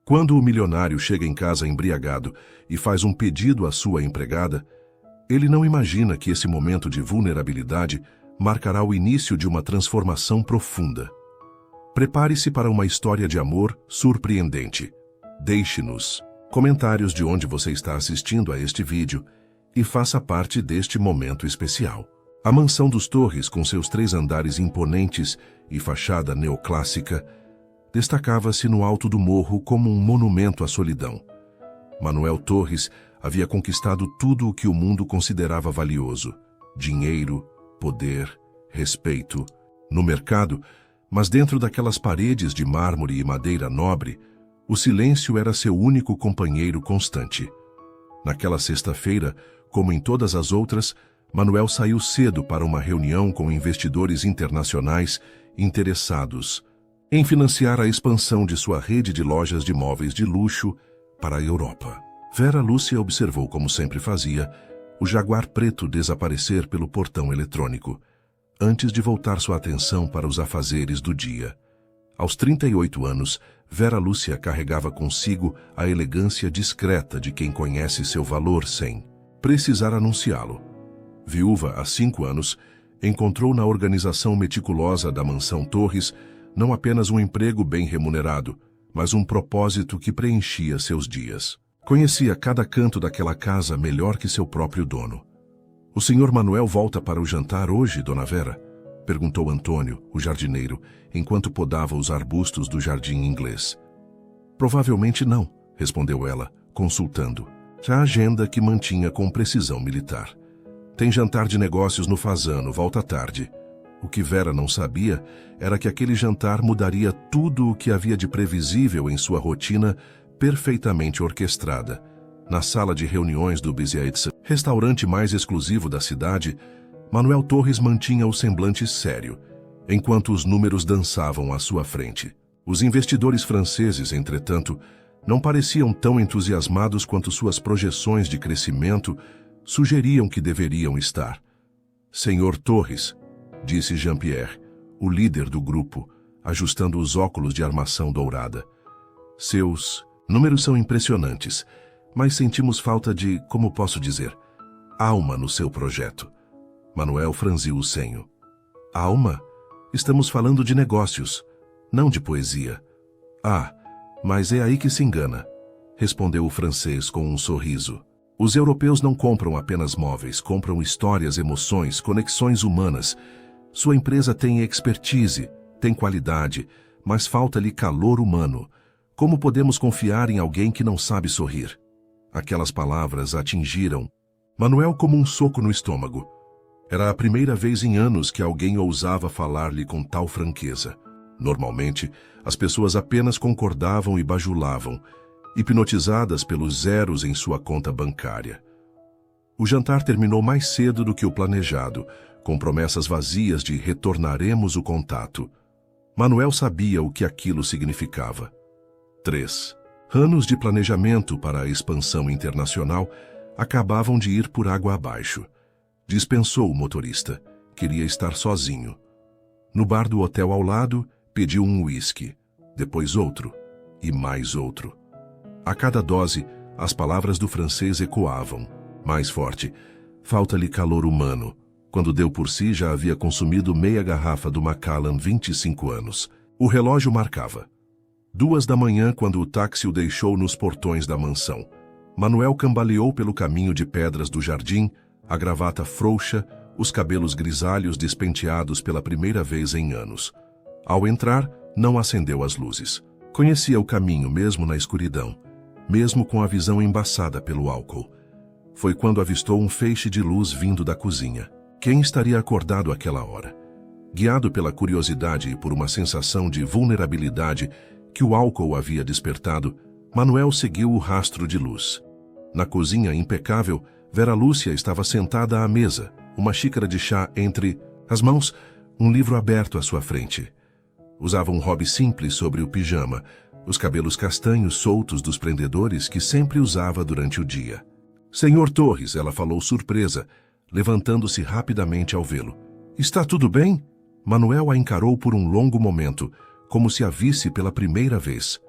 Quando o milionário chega em casa embriagado e faz um pedido à sua empregada, ele não imagina que esse momento de vulnerabilidade marcará o início de uma transformação profunda. Prepare-se para uma história de amor surpreendente. Deixe-nos comentários de onde você está assistindo a este vídeo e faça parte deste momento especial. A mansão dos Torres, com seus 3 andares imponentes e fachada neoclássica, destacava-se no alto do morro como um monumento à solidão. Manuel Torres havia conquistado tudo o que o mundo considerava valioso: dinheiro, poder, respeito. No mercado, mas dentro daquelas paredes de mármore e madeira nobre, o silêncio era seu único companheiro constante. Naquela sexta-feira, como em todas as outras, Manuel saiu cedo para uma reunião com investidores internacionais interessados em financiar a expansão de sua rede de lojas de móveis de luxo para a Europa. Vera Lúcia observou, como sempre fazia, o Jaguar preto desaparecer pelo portão eletrônico, antes de voltar sua atenção para os afazeres do dia. Aos 38 anos, Vera Lúcia carregava consigo a elegância discreta de quem conhece seu valor sem precisar anunciá-lo. Viúva há 5 anos, encontrou na organização meticulosa da mansão Torres não apenas um emprego bem remunerado, mas um propósito que preenchia seus dias. Conhecia cada canto daquela casa melhor que seu próprio dono. "O senhor Manuel volta para o jantar hoje, dona Vera?" perguntou Antônio, o jardineiro, enquanto podava os arbustos do jardim inglês. "Provavelmente não", respondeu ela, consultando a agenda que mantinha com precisão militar. "Tem jantar de negócios no Fasano, volta à tarde." O que Vera não sabia era que aquele jantar mudaria tudo o que havia de previsível em sua rotina perfeitamente orquestrada. Na sala de reuniões do Biziaitz, restaurante mais exclusivo da cidade, Manuel Torres mantinha o semblante sério, enquanto os números dançavam à sua frente. Os investidores franceses, entretanto, não pareciam tão entusiasmados quanto suas projeções de crescimento sugeriam que deveriam estar. "Senhor Torres", disse Jean-Pierre, o líder do grupo, ajustando os óculos de armação dourada. "Seus números são impressionantes, mas sentimos falta de, como posso dizer, alma no seu projeto." Manuel franziu o senho. "Alma? Estamos falando de negócios, não de poesia." "Ah, mas é aí que se engana", respondeu o francês com um sorriso. "Os europeus não compram apenas móveis, compram histórias, emoções, conexões humanas. Sua empresa tem expertise, tem qualidade, mas falta-lhe calor humano. Como podemos confiar em alguém que não sabe sorrir?" Aquelas palavras atingiram Manuel como um soco no estômago. Era a primeira vez em anos que alguém ousava falar-lhe com tal franqueza. Normalmente, as pessoas apenas concordavam e bajulavam, hipnotizadas pelos zeros em sua conta bancária. O jantar terminou mais cedo do que o planejado, com promessas vazias de retornaremos o contato. Manuel sabia o que aquilo significava. 3 anos de planejamento para a expansão internacional acabavam de ir por água abaixo. Dispensou o motorista. Queria estar sozinho. No bar do hotel ao lado, pediu um uísque, depois outro e mais outro. A cada dose, as palavras do francês ecoavam, mais forte: "Falta-lhe calor humano." Quando deu por si, já havia consumido meia garrafa do Macallan 25 anos. O relógio marcava 2 da manhã quando o táxi o deixou nos portões da mansão. Manuel cambaleou pelo caminho de pedras do jardim, a gravata frouxa, os cabelos grisalhos despenteados pela primeira vez em anos. Ao entrar, não acendeu as luzes. Conhecia o caminho mesmo na escuridão, mesmo com a visão embaçada pelo álcool. Foi quando avistou um feixe de luz vindo da cozinha. Quem estaria acordado àquela hora? Guiado pela curiosidade e por uma sensação de vulnerabilidade que o álcool havia despertado, Manuel seguiu o rastro de luz. Na cozinha impecável, Vera Lúcia estava sentada à mesa, uma xícara de chá entre as mãos, um livro aberto à sua frente. Usava um hobby simples sobre o pijama, os cabelos castanhos soltos dos prendedores que sempre usava durante o dia. "Senhor Torres", ela falou surpresa, levantando-se rapidamente ao vê-lo. "Está tudo bem?" Manuel a encarou por um longo momento, como se a visse pela primeira vez.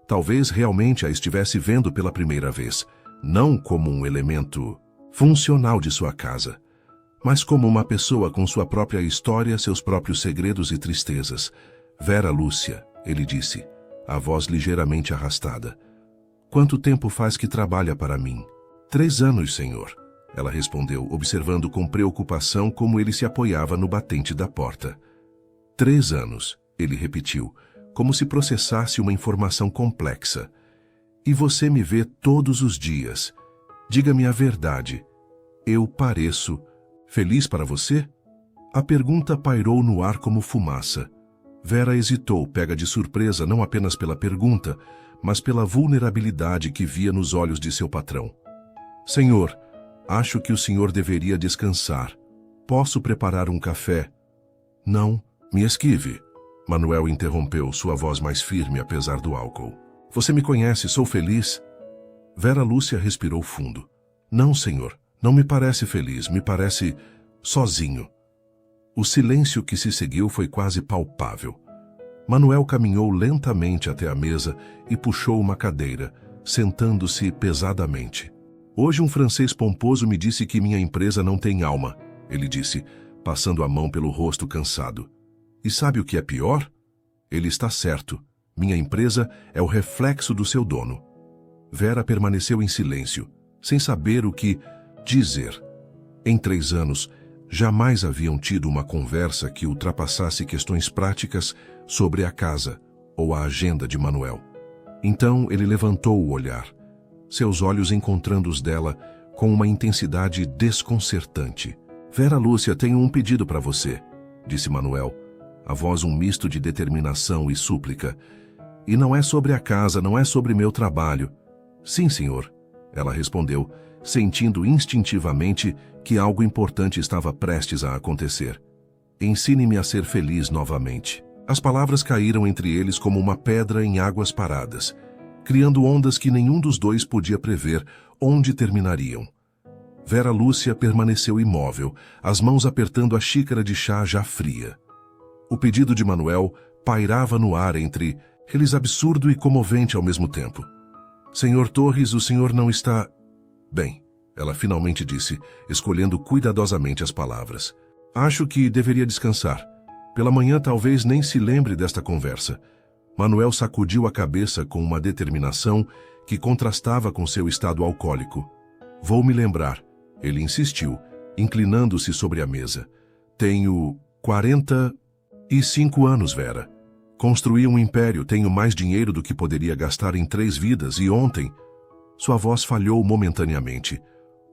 Talvez realmente a estivesse vendo pela primeira vez, não como um elemento funcional de sua casa, mas como uma pessoa com sua própria história, seus próprios segredos e tristezas. Vera Lúcia, ele disse, a voz ligeiramente arrastada. Quanto tempo faz que trabalha para mim? 3 anos, senhor. Ela respondeu, observando com preocupação como ele se apoiava no batente da porta. 3 anos, ele repetiu, como se processasse uma informação complexa. E você me vê todos os dias. Diga-me a verdade. Eu pareço feliz para você? A pergunta pairou no ar como fumaça. Vera hesitou, pega de surpresa não apenas pela pergunta, mas pela vulnerabilidade que via nos olhos de seu patrão. Senhor, acho que o senhor deveria descansar. Posso preparar um café? Não, me esquive. Manuel interrompeu, sua voz mais firme apesar do álcool. Você me conhece, sou feliz? Vera Lúcia respirou fundo. Não, senhor, não me parece feliz, me parece sozinho. O silêncio que se seguiu foi quase palpável. Manuel caminhou lentamente até a mesa e puxou uma cadeira, sentando-se pesadamente. Hoje um francês pomposo me disse que minha empresa não tem alma, ele disse, passando a mão pelo rosto cansado. E sabe o que é pior? Ele está certo. Minha empresa é o reflexo do seu dono. Vera permaneceu em silêncio, sem saber o que dizer. Em 3 anos, jamais haviam tido uma conversa que ultrapassasse questões práticas sobre a casa ou a agenda de Manuel. Então ele levantou o olhar, seus olhos encontrando os dela com uma intensidade desconcertante. Vera Lúcia, tenho um pedido para você, disse Manuel, a voz um misto de determinação e súplica. E não é sobre a casa, não é sobre meu trabalho. Sim, senhor, ela respondeu, sentindo instintivamente que algo importante estava prestes a acontecer. Ensine-me a ser feliz novamente. As palavras caíram entre eles como uma pedra em águas paradas, criando ondas que nenhum dos dois podia prever onde terminariam. Vera Lúcia permaneceu imóvel, as mãos apertando a xícara de chá já fria. O pedido de Manuel pairava no ar entre eles, absurdo e comovente ao mesmo tempo. Senhor Torres, o senhor não está bem, ela finalmente disse, escolhendo cuidadosamente as palavras. Acho que deveria descansar. Pela manhã talvez nem se lembre desta conversa. Manuel sacudiu a cabeça com uma determinação que contrastava com seu estado alcoólico. Vou me lembrar, ele insistiu, inclinando-se sobre a mesa. Tenho 45 anos, Vera. Construí um império, tenho mais dinheiro do que poderia gastar em 3 vidas e ontem... Sua voz falhou momentaneamente.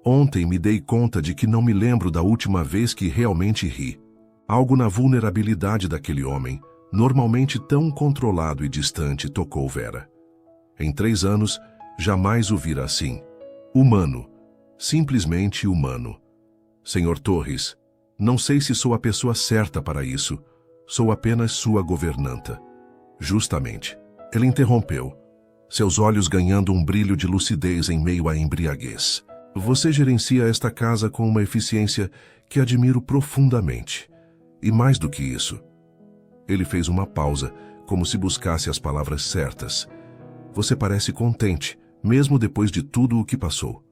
Ontem me dei conta de que não me lembro da última vez que realmente ri. Algo na vulnerabilidade daquele homem, normalmente tão controlado e distante, tocou Vera. Em 3 anos, jamais o vira assim. Humano. Simplesmente humano. Senhor Torres, não sei se sou a pessoa certa para isso. Sou apenas sua governanta. Justamente. Ele interrompeu, seus olhos ganhando um brilho de lucidez em meio à embriaguez. Você gerencia esta casa com uma eficiência que admiro profundamente. E mais do que isso. Ele fez uma pausa, como se buscasse as palavras certas. Você parece contente, mesmo depois de tudo o que passou.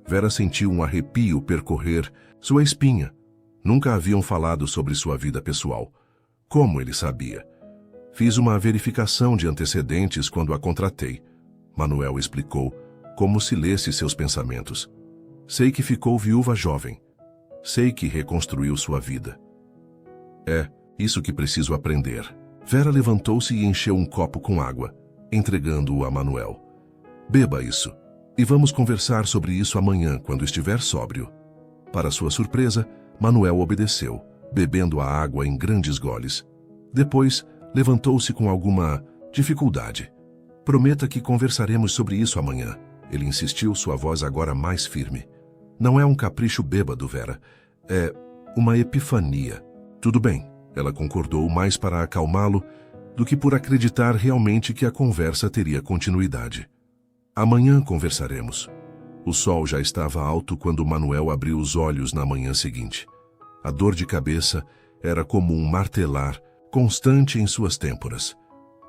Vera sentiu um arrepio percorrer sua espinha. Nunca haviam falado sobre sua vida pessoal. Como ele sabia? Fiz uma verificação de antecedentes quando a contratei. Manuel explicou, como se lesse seus pensamentos. Sei que ficou viúva jovem. Sei que reconstruiu sua vida. É isso que preciso aprender. Vera levantou-se e encheu um copo com água, entregando-o a Manuel. Beba isso, e vamos conversar sobre isso amanhã, quando estiver sóbrio. Para sua surpresa, Manuel obedeceu, bebendo a água em grandes goles. Depois, levantou-se com alguma dificuldade. Prometa que conversaremos sobre isso amanhã. Ele insistiu, sua voz agora mais firme. Não é um capricho bêbado, Vera. É uma epifania. Tudo bem, ela concordou, mais para acalmá-lo do que por acreditar realmente que a conversa teria continuidade. Amanhã conversaremos. O sol já estava alto quando Manuel abriu os olhos na manhã seguinte. A dor de cabeça era como um martelar constante em suas têmporas.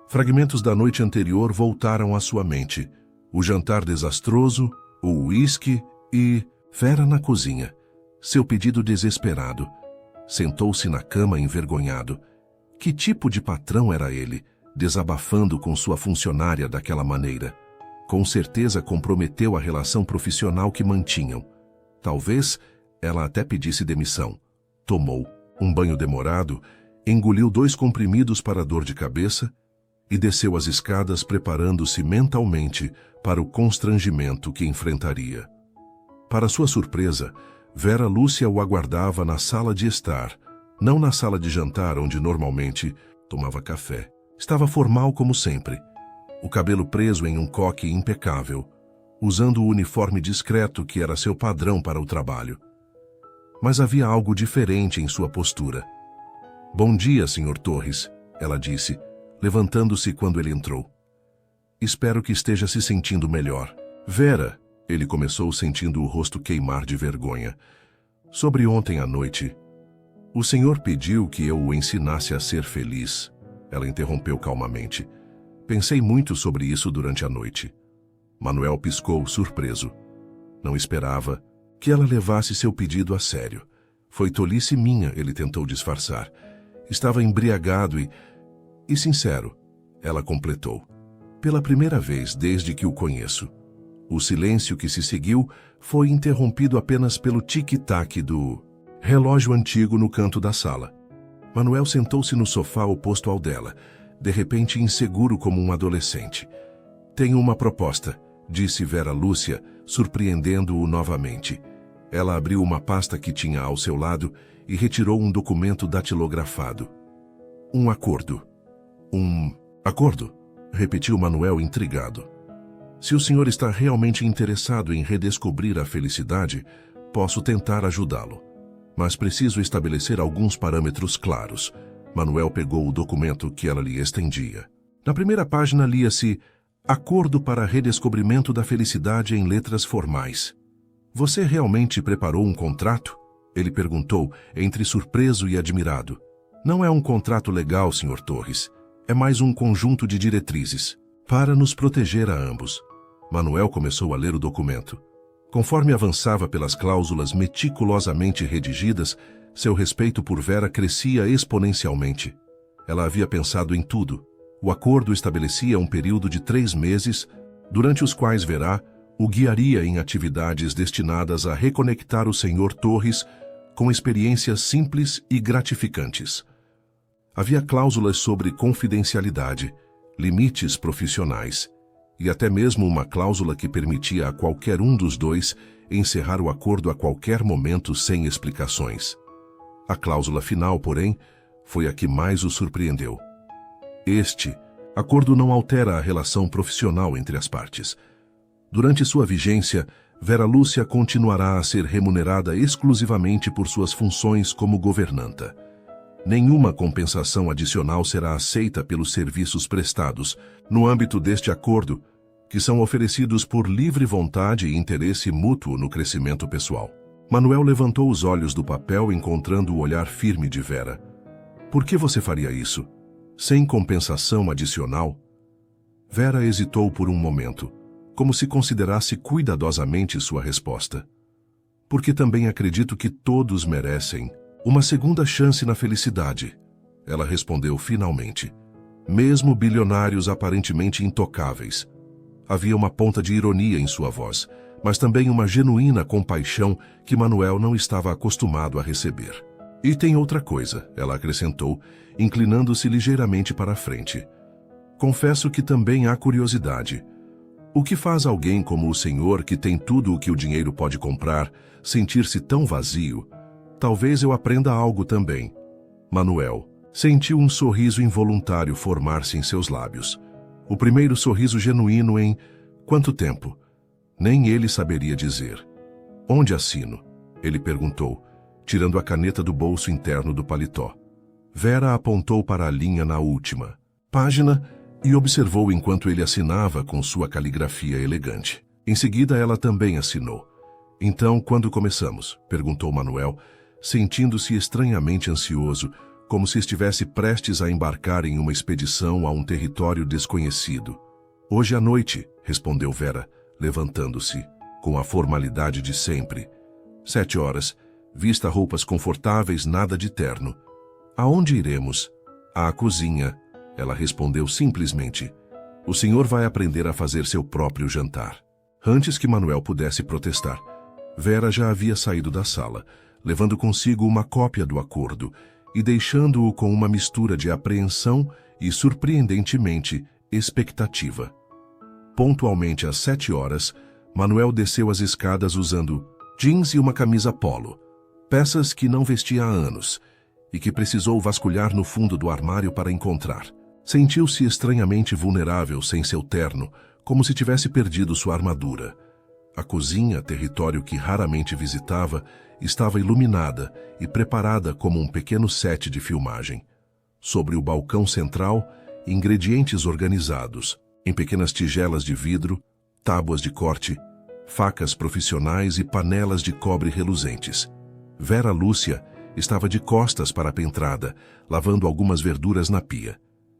Fragmentos da noite anterior voltaram à sua mente. O jantar desastroso, o uísque e Vera na cozinha. Seu pedido desesperado. Sentou-se na cama envergonhado. Que tipo de patrão era ele, desabafando com sua funcionária daquela maneira? Com certeza comprometeu a relação profissional que mantinham. Talvez ela até pedisse demissão. Tomou um banho demorado, engoliu 2 comprimidos para dor de cabeça e desceu as escadas preparando-se mentalmente para o constrangimento que enfrentaria. Para sua surpresa, Vera Lúcia o aguardava na sala de estar, não na sala de jantar onde normalmente tomava café. Estava formal como sempre, o cabelo preso em um coque impecável, usando o uniforme discreto que era seu padrão para o trabalho. Mas havia algo diferente em sua postura. "Bom dia, Sr. Torres", ela disse, levantando-se quando ele entrou. "Espero que esteja se sentindo melhor." "Vera", ele começou sentindo o rosto queimar de vergonha. "Sobre ontem à noite, o senhor pediu que eu o ensinasse a ser feliz." Ela interrompeu calmamente. "Pensei muito sobre isso durante a noite." Manuel piscou, surpreso. Não esperava que ela levasse seu pedido a sério. "Foi tolice minha", ele tentou disfarçar. "Estava embriagado e sincero", ela completou. "Pela primeira vez desde que o conheço." O silêncio que se seguiu foi interrompido apenas pelo tic-tac do relógio antigo no canto da sala. Manuel sentou-se no sofá oposto ao dela, de repente inseguro como um adolescente. "Tenho uma proposta", disse Vera Lúcia, surpreendendo-o novamente. Ela abriu uma pasta que tinha ao seu lado e retirou um documento datilografado. "Um acordo." "Um acordo?", repetiu Manuel intrigado. "Se o senhor está realmente interessado em redescobrir a felicidade, posso tentar ajudá-lo. Mas preciso estabelecer alguns parâmetros claros." Manuel pegou o documento que ela lhe estendia. Na primeira página lia-se "Acordo para redescobrimento da felicidade em letras formais." "Você realmente preparou um contrato?", ele perguntou, entre surpreso e admirado. "Não é um contrato legal, Sr. Torres. É mais um conjunto de diretrizes, para nos proteger a ambos." Manuel começou a ler o documento. Conforme avançava pelas cláusulas meticulosamente redigidas, seu respeito por Vera crescia exponencialmente. Ela havia pensado em tudo. O acordo estabelecia um período de 3 meses, durante os quais Vera o guiaria em atividades destinadas a reconectar o Sr. Torres com experiências simples e gratificantes. Havia cláusulas sobre confidencialidade, limites profissionais, e até mesmo uma cláusula que permitia a qualquer um dos dois encerrar o acordo a qualquer momento sem explicações. A cláusula final, porém, foi a que mais o surpreendeu. Este acordo não altera a relação profissional entre as partes. Durante sua vigência, Vera Lúcia continuará a ser remunerada exclusivamente por suas funções como governanta. Nenhuma compensação adicional será aceita pelos serviços prestados, no âmbito deste acordo, que são oferecidos por livre vontade e interesse mútuo no crescimento pessoal. Manuel levantou os olhos do papel encontrando o olhar firme de Vera. "Por que você faria isso? Sem compensação adicional?" Vera hesitou por um momento, como se considerasse cuidadosamente sua resposta. "Porque também acredito que todos merecem uma segunda chance na felicidade", ela respondeu finalmente. "Mesmo bilionários aparentemente intocáveis." Havia uma ponta de ironia em sua voz, mas também uma genuína compaixão que Manuel não estava acostumado a receber. "E tem outra coisa", ela acrescentou, inclinando-se ligeiramente para a frente. "Confesso que também há curiosidade. O que faz alguém como o senhor, que tem tudo o que o dinheiro pode comprar, sentir-se tão vazio? Talvez eu aprenda algo também." Manuel sentiu um sorriso involuntário formar-se em seus lábios. O primeiro sorriso genuíno em quanto tempo? Nem ele saberia dizer. "Onde assino?", ele perguntou, tirando a caneta do bolso interno do paletó. Vera apontou para a linha na última página e observou enquanto ele assinava com sua caligrafia elegante. Em seguida, ela também assinou. "Então, quando começamos?", perguntou Manuel, sentindo-se estranhamente ansioso, como se estivesse prestes a embarcar em uma expedição a um território desconhecido. Hoje à noite, respondeu Vera, levantando-se, com a formalidade de sempre. 7 horas, vista roupas confortáveis, nada de terno. Aonde iremos? À cozinha, ela respondeu simplesmente. O senhor vai aprender a fazer seu próprio jantar. Antes que Manuel pudesse protestar, Vera já havia saído da sala, levando consigo uma cópia do acordo e deixando-o com uma mistura de apreensão e, surpreendentemente, expectativa. Pontualmente às 7 horas, Manuel desceu as escadas usando jeans e uma camisa polo, peças que não vestia há anos e que precisou vasculhar no fundo do armário para encontrar. Sentiu-se estranhamente vulnerável sem seu terno, como se tivesse perdido sua armadura. A cozinha, território que raramente visitava, estava iluminada e preparada como um pequeno set de filmagem. Sobre o balcão central, ingredientes organizados, em pequenas tigelas de vidro, tábuas de corte, facas profissionais e panelas de cobre reluzentes. Vera Lúcia estava de costas para a pentrada, lavando algumas verduras na pia.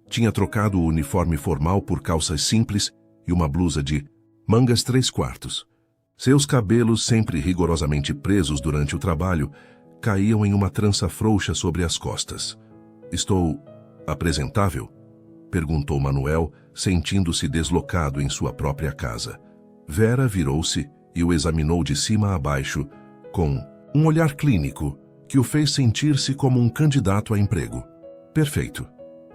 Tinha trocado o uniforme formal por calças simples e uma blusa de mangas 3/4. Seus cabelos, sempre rigorosamente presos durante o trabalho, caíam em uma trança frouxa sobre as costas. Estou apresentável? Perguntou Manuel, sentindo-se deslocado em sua própria casa. Vera virou-se e o examinou de cima a baixo, com um olhar clínico que o fez sentir-se como um candidato a emprego. Perfeito,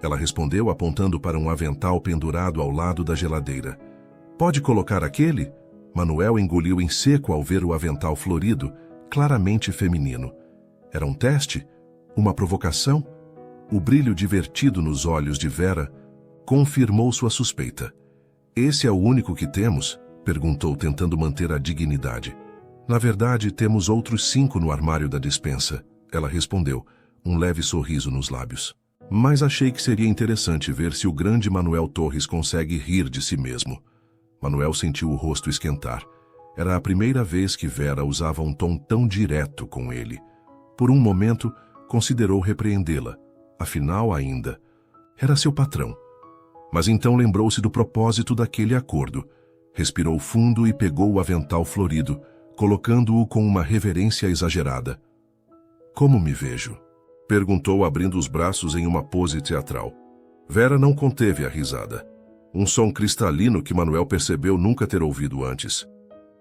ela respondeu apontando para um avental pendurado ao lado da geladeira. Pode colocar aquele? Manuel engoliu em seco ao ver o avental florido, claramente feminino. Era um teste? Uma provocação? O brilho divertido nos olhos de Vera confirmou sua suspeita. Esse é o único que temos? Perguntou, tentando manter a dignidade. Na verdade, temos outros 5 no armário da despensa, ela respondeu, um leve sorriso nos lábios. Mas achei que seria interessante ver se o grande Manuel Torres consegue rir de si mesmo. Manuel sentiu o rosto esquentar. Era a primeira vez que Vera usava um tom tão direto com ele. Por um momento, considerou repreendê-la. Afinal, ainda, era seu patrão. Mas então lembrou-se do propósito daquele acordo. Respirou fundo e pegou o avental florido, colocando-o com uma reverência exagerada. Como me vejo? Perguntou, abrindo os braços em uma pose teatral. Vera não conteve a risada. Um som cristalino que Manuel percebeu nunca ter ouvido antes.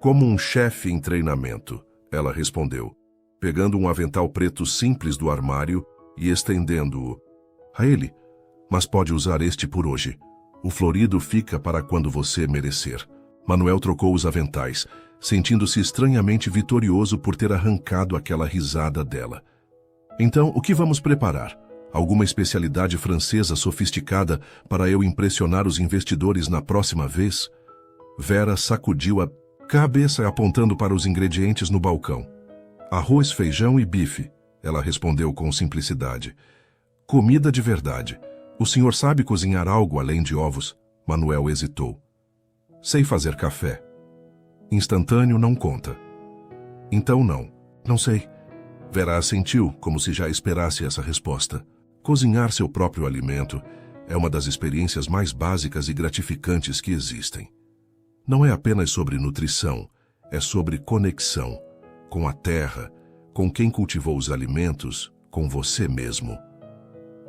Como um chefe em treinamento, ela respondeu, pegando um avental preto simples do armário e estendendo-o a ele. Mas pode usar este por hoje. O florido fica para quando você merecer. Manuel trocou os aventais, sentindo-se estranhamente vitorioso por ter arrancado aquela risada dela. Então, o que vamos preparar? Alguma especialidade francesa sofisticada para eu impressionar os investidores na próxima vez? Vera sacudiu a cabeça apontando para os ingredientes no balcão. Arroz, feijão e bife, ela respondeu com simplicidade. Comida de verdade. O senhor sabe cozinhar algo além de ovos? Manuel hesitou. Sei fazer café. Instantâneo não conta. Então não sei. Vera assentiu, como se já esperasse essa resposta. Cozinhar seu próprio alimento é uma das experiências mais básicas e gratificantes que existem. Não é apenas sobre nutrição, é sobre conexão com a terra, com quem cultivou os alimentos, com você mesmo.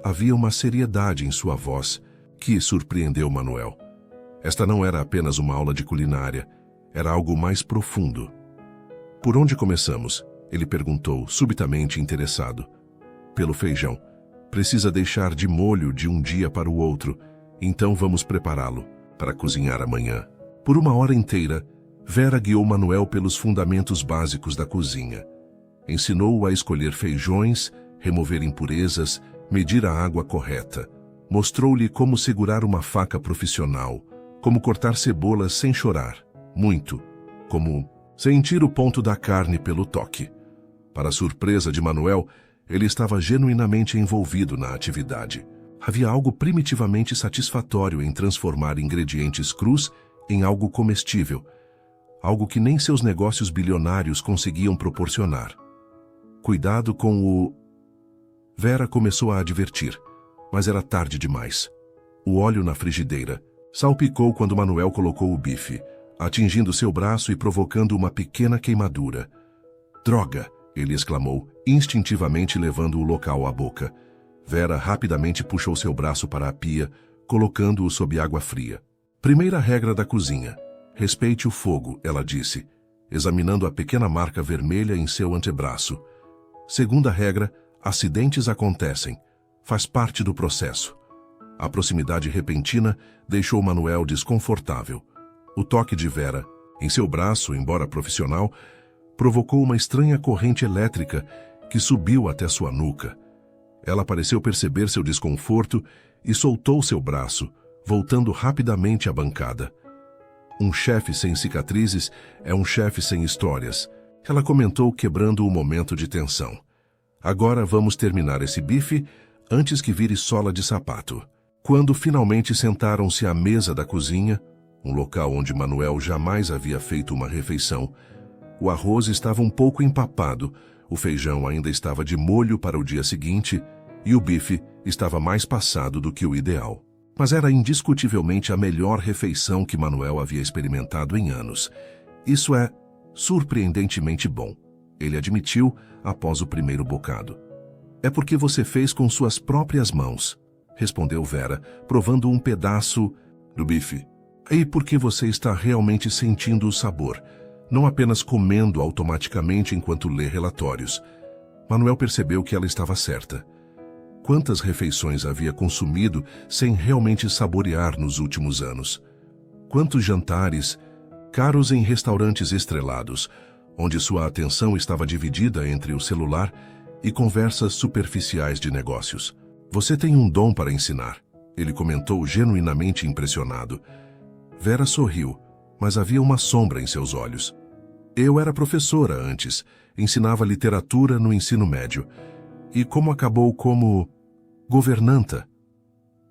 Havia uma seriedade em sua voz que surpreendeu Manuel. Esta não era apenas uma aula de culinária, era algo mais profundo. Por onde começamos? Ele perguntou, subitamente interessado. Pelo feijão. Precisa deixar de molho de um dia para o outro, então vamos prepará-lo para cozinhar amanhã. Por uma hora inteira, Vera guiou Manuel pelos fundamentos básicos da cozinha. Ensinou-o a escolher feijões, remover impurezas, medir a água correta. Mostrou-lhe como segurar uma faca profissional, como cortar cebolas sem chorar, muito, como sentir o ponto da carne pelo toque. Para a surpresa de Manuel, ele estava genuinamente envolvido na atividade. Havia algo primitivamente satisfatório em transformar ingredientes crus em algo comestível, algo que nem seus negócios bilionários conseguiam proporcionar. Cuidado com o... Vera começou a advertir, mas era tarde demais. O óleo na frigideira salpicou quando Manuel colocou o bife, atingindo seu braço e provocando uma pequena queimadura. Droga! Ele exclamou, instintivamente levando o local à boca. Vera rapidamente puxou seu braço para a pia, colocando-o sob água fria. Primeira regra da cozinha. Respeite o fogo, ela disse, examinando a pequena marca vermelha em seu antebraço. Segunda regra, acidentes acontecem. Faz parte do processo. A proximidade repentina deixou Manuel desconfortável. O toque de Vera, em seu braço, embora profissional, provocou uma estranha corrente elétrica que subiu até sua nuca. Ela pareceu perceber seu desconforto e soltou seu braço, voltando rapidamente à bancada. Um chefe sem cicatrizes é um chefe sem histórias, ela comentou, quebrando o momento de tensão. Agora vamos terminar esse bife antes que vire sola de sapato. Quando finalmente sentaram-se à mesa da cozinha, um local onde Manuel jamais havia feito uma refeição, o arroz estava um pouco empapado, o feijão ainda estava de molho para o dia seguinte e o bife estava mais passado do que o ideal. Mas era indiscutivelmente a melhor refeição que Manuel havia experimentado em anos. Isso é surpreendentemente bom, ele admitiu após o primeiro bocado. É porque você fez com suas próprias mãos, respondeu Vera, provando um pedaço do bife. E porque você está realmente sentindo o sabor, não apenas comendo automaticamente enquanto lê relatórios. Manuel percebeu que ela estava certa. Quantas refeições havia consumido sem realmente saborear nos últimos anos? Quantos jantares, caros em restaurantes estrelados, onde sua atenção estava dividida entre o celular e conversas superficiais de negócios. Você tem um dom para ensinar, ele comentou genuinamente impressionado. Vera sorriu, mas havia uma sombra em seus olhos. Eu era professora antes, ensinava literatura no ensino médio. E como acabou como governanta?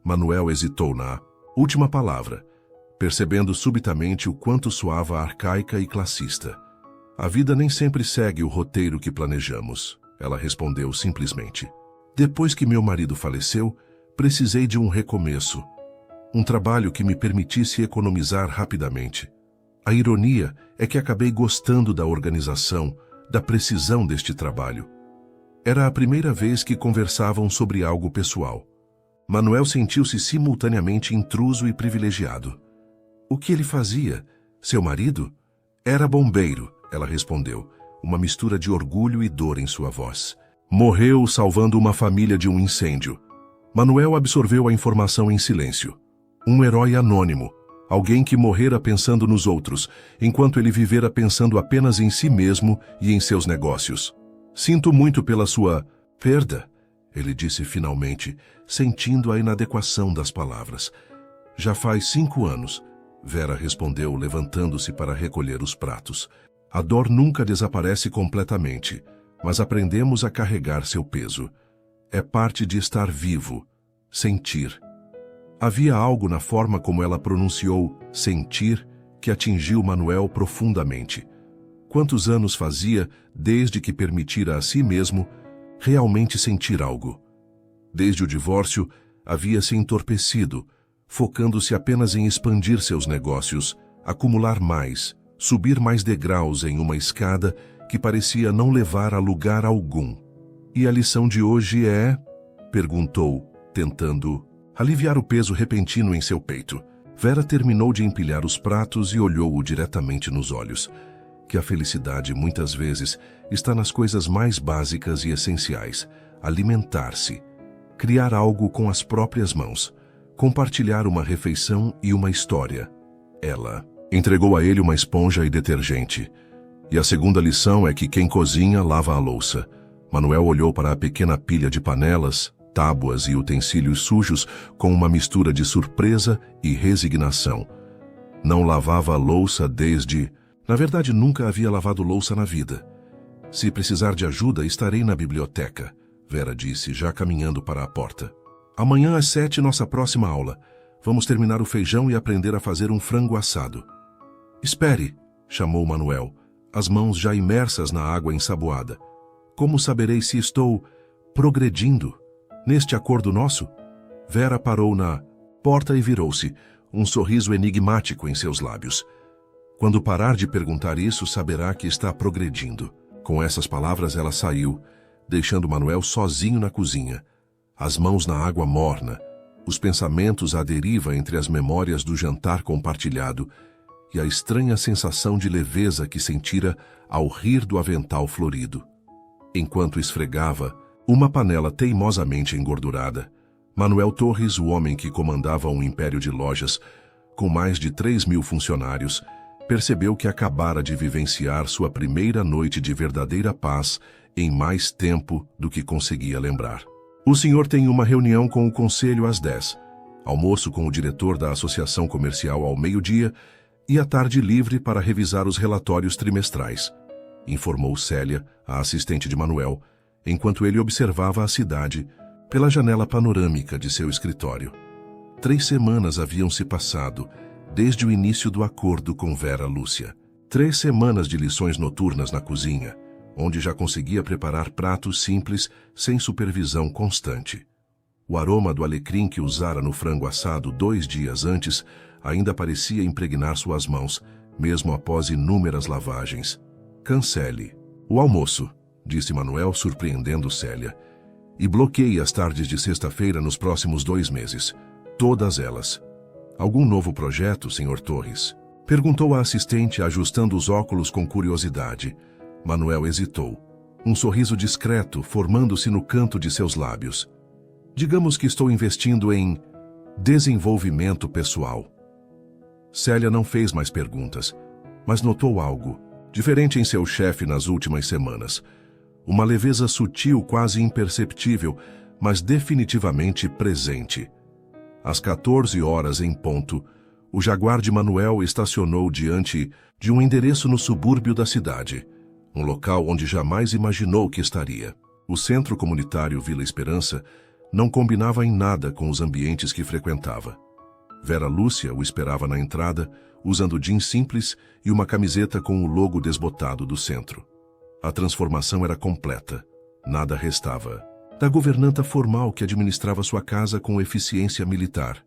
Manuel hesitou na última palavra, percebendo subitamente o quanto soava arcaica e classista. A vida nem sempre segue o roteiro que planejamos, ela respondeu simplesmente. Depois que meu marido faleceu, precisei de um recomeço. Um trabalho que me permitisse economizar rapidamente. A ironia é que acabei gostando da organização, da precisão deste trabalho. Era a primeira vez que conversavam sobre algo pessoal. Manuel sentiu-se simultaneamente intruso e privilegiado. O que ele fazia? Seu marido? Era bombeiro, ela respondeu, uma mistura de orgulho e dor em sua voz. Morreu salvando uma família de um incêndio. Manuel absorveu a informação em silêncio. Um herói anônimo, alguém que morrera pensando nos outros, enquanto ele vivera pensando apenas em si mesmo e em seus negócios. Sinto muito pela sua perda, ele disse finalmente, sentindo a inadequação das palavras. Já faz 5 anos, Vera respondeu, levantando-se para recolher os pratos. A dor nunca desaparece completamente, mas aprendemos a carregar seu peso. É parte de estar vivo, sentir. Havia algo na forma como ela pronunciou sentir que atingiu Manuel profundamente. Quantos anos fazia desde que permitira a si mesmo realmente sentir algo? Desde o divórcio, havia se entorpecido, focando-se apenas em expandir seus negócios, acumular mais, subir mais degraus em uma escada que parecia não levar a lugar algum. E a lição de hoje é? Perguntou, tentando aliviar o peso repentino em seu peito. Vera terminou de empilhar os pratos e olhou-o diretamente nos olhos. Que a felicidade, muitas vezes, está nas coisas mais básicas e essenciais. Alimentar-se, criar algo com as próprias mãos, compartilhar uma refeição e uma história. Ela entregou a ele uma esponja e detergente. E a segunda lição é que quem cozinha lava a louça. Manuel olhou para a pequena pilha de panelas, tábuas e utensílios sujos com uma mistura de surpresa e resignação. Não lavava a louça desde... Na verdade, nunca havia lavado louça na vida. Se precisar de ajuda, estarei na biblioteca, Vera disse, já caminhando para a porta. Amanhã às 7, nossa próxima aula. Vamos terminar o feijão e aprender a fazer um frango assado. Espere, chamou Manuel, as mãos já imersas na água ensaboada. Como saberei se estou Progredindo? Neste acordo nosso? Vera parou na porta e virou-se, um sorriso enigmático em seus lábios. Quando parar de perguntar isso, saberá que está progredindo. Com essas palavras, ela saiu, deixando Manuel sozinho na cozinha, as mãos na água morna, os pensamentos à deriva entre as memórias do jantar compartilhado e a estranha sensação de leveza que sentira ao rir do avental florido. Enquanto esfregava uma panela teimosamente engordurada, Manuel Torres, o homem que comandava um império de lojas com mais de 3.000 funcionários, percebeu que acabara de vivenciar sua primeira noite de verdadeira paz em mais tempo do que conseguia lembrar. O senhor tem uma reunião com o conselho às 10, almoço com o diretor da associação comercial ao meio-dia e a tarde livre para revisar os relatórios trimestrais, informou Célia, a assistente de Manuel, enquanto ele observava a cidade pela janela panorâmica de seu escritório. 3 semanas haviam se passado desde o início do acordo com Vera Lúcia. 3 semanas de lições noturnas na cozinha, onde já conseguia preparar pratos simples sem supervisão constante. O aroma do alecrim que usara no frango assado 2 dias antes ainda parecia impregnar suas mãos, mesmo após inúmeras lavagens. Cancele o almoço, disse Manuel, surpreendendo Célia, e bloqueie as tardes de sexta-feira nos próximos 2 meses. Todas elas. Algum novo projeto, Sr. Torres? Perguntou a assistente, ajustando os óculos com curiosidade. Manuel hesitou. Um sorriso discreto formando-se no canto de seus lábios. Digamos que estou investindo em desenvolvimento pessoal. Célia não fez mais perguntas, mas notou algo diferente em seu chefe nas últimas semanas. Uma leveza sutil, quase imperceptível, mas definitivamente presente. Às 14 horas em ponto, o Jaguar de Manuel estacionou diante de um endereço no subúrbio da cidade, um local onde jamais imaginou que estaria. O centro comunitário Vila Esperança não combinava em nada com os ambientes que frequentava. Vera Lúcia o esperava na entrada, usando jeans simples e uma camiseta com o logo desbotado do centro. A transformação era completa. Nada restava da governanta formal que administrava sua casa com eficiência militar.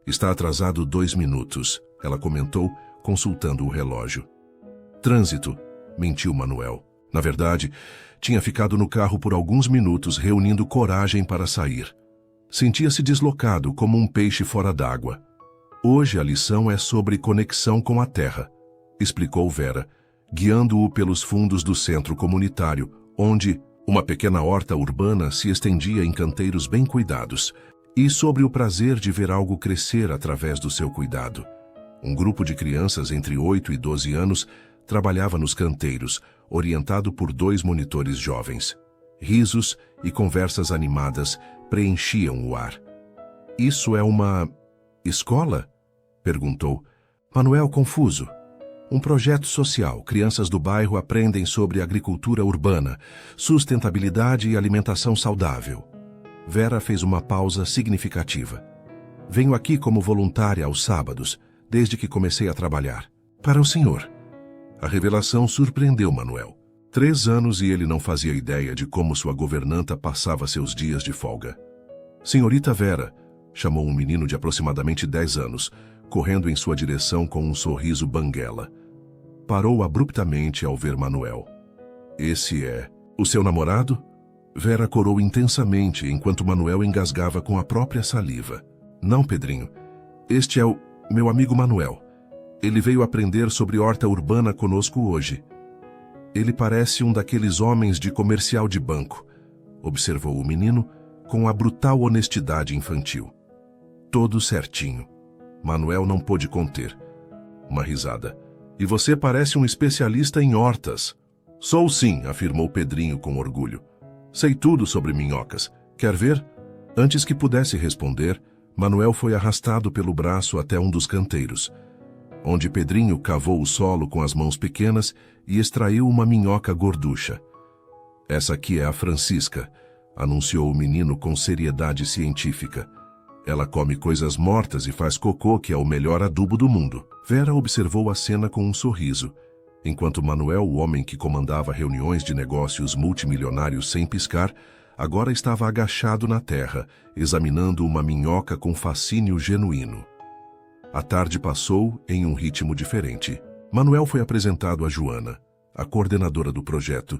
Está atrasado 2 minutos, ela comentou, consultando o relógio. Trânsito, mentiu Manuel. Na verdade, tinha ficado no carro por alguns minutos reunindo coragem para sair. Sentia-se deslocado como um peixe fora d'água. Hoje a lição é sobre conexão com a terra, explicou Vera, guiando-o pelos fundos do centro comunitário, onde uma pequena horta urbana se estendia em canteiros bem cuidados, e sobre o prazer de ver algo crescer através do seu cuidado. Um grupo de crianças entre 8 e 12 anos trabalhava nos canteiros, orientado por 2 monitores jovens. Risos e conversas animadas preenchiam o ar. Isso é uma escola? Perguntou. Manuel, confuso. Um projeto social. Crianças do bairro aprendem sobre agricultura urbana, sustentabilidade e alimentação saudável. Vera fez uma pausa significativa. Venho aqui como voluntária aos sábados, desde que comecei a trabalhar. Para o senhor. A revelação surpreendeu Manuel. 3 anos e ele não fazia ideia de como sua governanta passava seus dias de folga. Senhorita Vera, chamou um menino de aproximadamente 10 anos, correndo em sua direção com um sorriso banguela. Parou abruptamente ao ver Manuel. Esse é o seu namorado? Vera corou intensamente enquanto Manuel engasgava com a própria saliva. Não, Pedrinho. Este é o meu amigo Manuel. Ele veio aprender sobre horta urbana conosco hoje. Ele parece um daqueles homens de comercial de banco, observou o menino com a brutal honestidade infantil. Todo certinho. Manuel não pôde conter. Uma risada. E você parece um especialista em hortas. Sou sim, afirmou Pedrinho com orgulho. Sei tudo sobre minhocas. Quer ver? Antes que pudesse responder, Manuel foi arrastado pelo braço até um dos canteiros, onde Pedrinho cavou o solo com as mãos pequenas e extraiu uma minhoca gorducha. Essa aqui é a Francisca, anunciou o menino com seriedade científica. Ela come coisas mortas e faz cocô, que é o melhor adubo do mundo. Vera observou a cena com um sorriso, enquanto Manuel, o homem que comandava reuniões de negócios multimilionários sem piscar, agora estava agachado na terra, examinando uma minhoca com fascínio genuíno. A tarde passou em um ritmo diferente. Manuel foi apresentado a Joana, a coordenadora do projeto,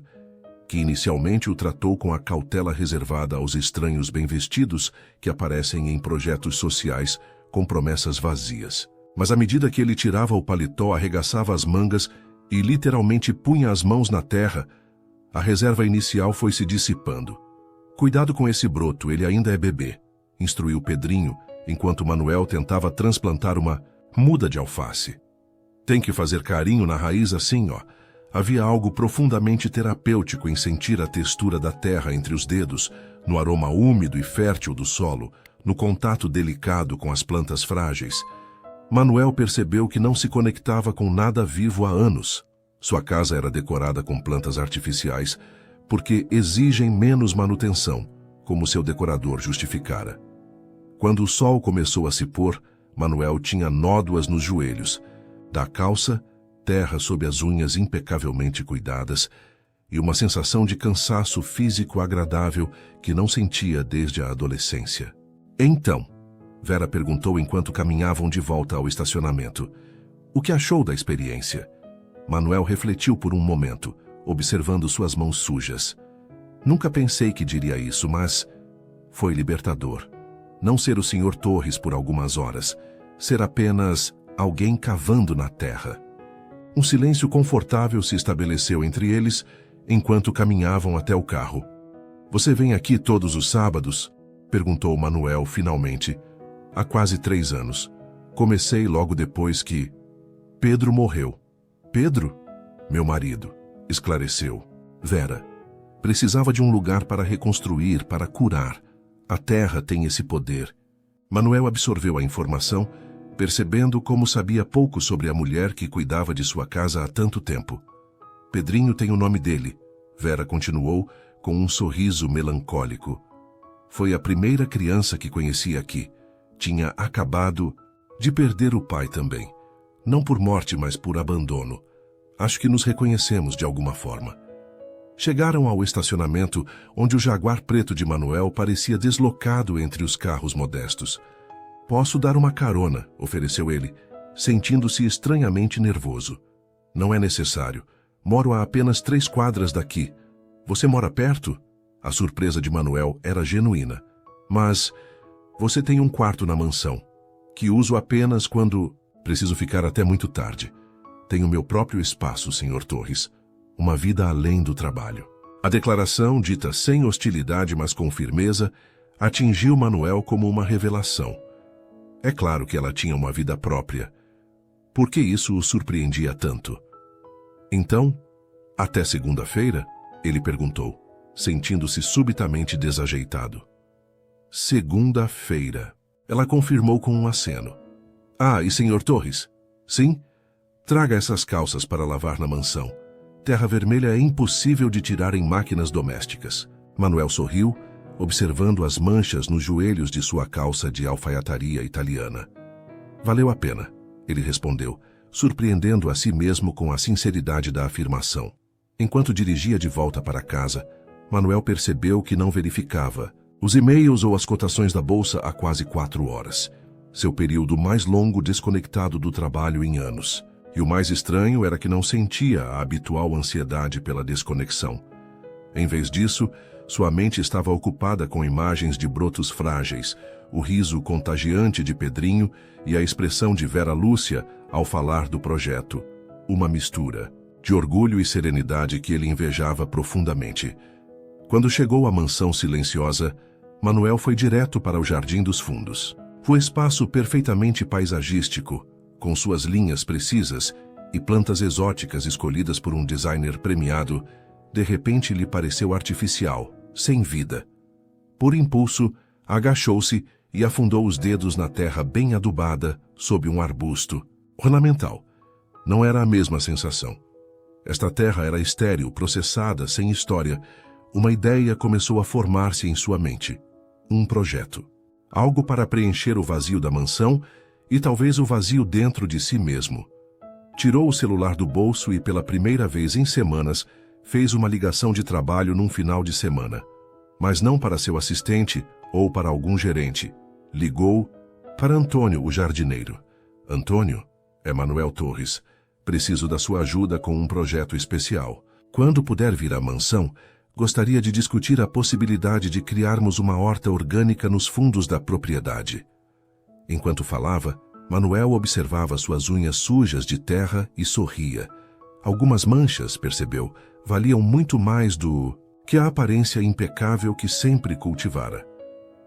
que inicialmente o tratou com a cautela reservada aos estranhos bem-vestidos que aparecem em projetos sociais com promessas vazias. Mas à medida que ele tirava o paletó, arregaçava as mangas e literalmente punha as mãos na terra, a reserva inicial foi se dissipando. Cuidado com esse broto, ele ainda é bebê, instruiu Pedrinho, enquanto Manuel tentava transplantar uma muda de alface. Tem que fazer carinho na raiz assim, ó. Havia algo profundamente terapêutico em sentir a textura da terra entre os dedos, no aroma úmido e fértil do solo, no contato delicado com as plantas frágeis. Manuel percebeu que não se conectava com nada vivo há anos. Sua casa era decorada com plantas artificiais, porque exigem menos manutenção, como seu decorador justificara. Quando o sol começou a se pôr, Manuel tinha nódoas nos joelhos. Da calça, terra sob as unhas impecavelmente cuidadas e uma sensação de cansaço físico agradável que não sentia desde a adolescência. Então, Vera perguntou enquanto caminhavam de volta ao estacionamento. O que achou da experiência? Manuel refletiu por um momento, observando suas mãos sujas. Nunca pensei que diria isso, mas foi libertador. Não ser o Sr. Torres por algumas horas, ser apenas alguém cavando na terra. Um silêncio confortável se estabeleceu entre eles enquanto caminhavam até o carro. Você vem aqui todos os sábados? Perguntou Manuel finalmente. Há quase 3 anos. Comecei logo depois que Pedro morreu. Pedro? Meu marido, esclareceu. Vera, precisava de um lugar para reconstruir, para curar. A terra tem esse poder. Manuel absorveu a informação, percebendo como sabia pouco sobre a mulher que cuidava de sua casa há tanto tempo. Pedrinho tem o nome dele, Vera continuou com um sorriso melancólico. Foi a primeira criança que conheci aqui. Tinha acabado de perder o pai também. Não por morte, mas por abandono. Acho que nos reconhecemos de alguma forma. Chegaram ao estacionamento, onde o Jaguar preto de Manuel parecia deslocado entre os carros modestos. Posso dar uma carona, ofereceu ele, sentindo-se estranhamente nervoso. Não é necessário. Moro a apenas 3 quadras daqui. Você mora perto? A surpresa de Manuel era genuína. Mas você tem um quarto na mansão, que uso apenas quando preciso ficar até muito tarde. Tenho meu próprio espaço, Sr. Torres. Uma vida além do trabalho. A declaração, dita sem hostilidade, mas com firmeza, atingiu Manuel como uma revelação. É claro que ela tinha uma vida própria. Por que isso o surpreendia tanto? Então, até segunda-feira? Ele perguntou, sentindo-se subitamente desajeitado. Segunda-feira. Ela confirmou com um aceno. Ah, e Sr. Torres? Sim? Traga essas calças para lavar na mansão. Terra vermelha é impossível de tirar em máquinas domésticas. Manuel sorriu, observando as manchas nos joelhos de sua calça de alfaiataria italiana. Valeu a pena, ele respondeu, surpreendendo a si mesmo com a sinceridade da afirmação. Enquanto dirigia de volta para casa, Manuel percebeu que não verificava os e-mails ou as cotações da bolsa há quase 4 horas. Seu período mais longo desconectado do trabalho em anos. E o mais estranho era que não sentia a habitual ansiedade pela desconexão. Em vez disso, sua mente estava ocupada com imagens de brotos frágeis, o riso contagiante de Pedrinho e a expressão de Vera Lúcia ao falar do projeto. Uma mistura de orgulho e serenidade que ele invejava profundamente. Quando chegou à mansão silenciosa, Manuel foi direto para o Jardim dos Fundos. O espaço perfeitamente paisagístico, com suas linhas precisas e plantas exóticas escolhidas por um designer premiado, de repente lhe pareceu artificial, sem vida. Por impulso, agachou-se e afundou os dedos na terra bem adubada, sob um arbusto ornamental. Não era a mesma sensação. Esta terra era estéril, processada, sem história. Uma ideia começou a formar-se em sua mente. Um projeto. Algo para preencher o vazio da mansão e talvez o vazio dentro de si mesmo. Tirou o celular do bolso e, pela primeira vez em semanas, fez uma ligação de trabalho num final de semana. mas não para seu assistente ou para algum gerente. Ligou para Antônio, o jardineiro. Antônio, é Manuel Torres. Preciso da sua ajuda com um projeto especial. Quando puder vir à mansão, gostaria de discutir a possibilidade de criarmos uma horta orgânica nos fundos da propriedade. Enquanto falava, Manuel observava suas unhas sujas de terra e sorria. Algumas manchas, percebeu, valiam muito mais do que a aparência impecável que sempre cultivara.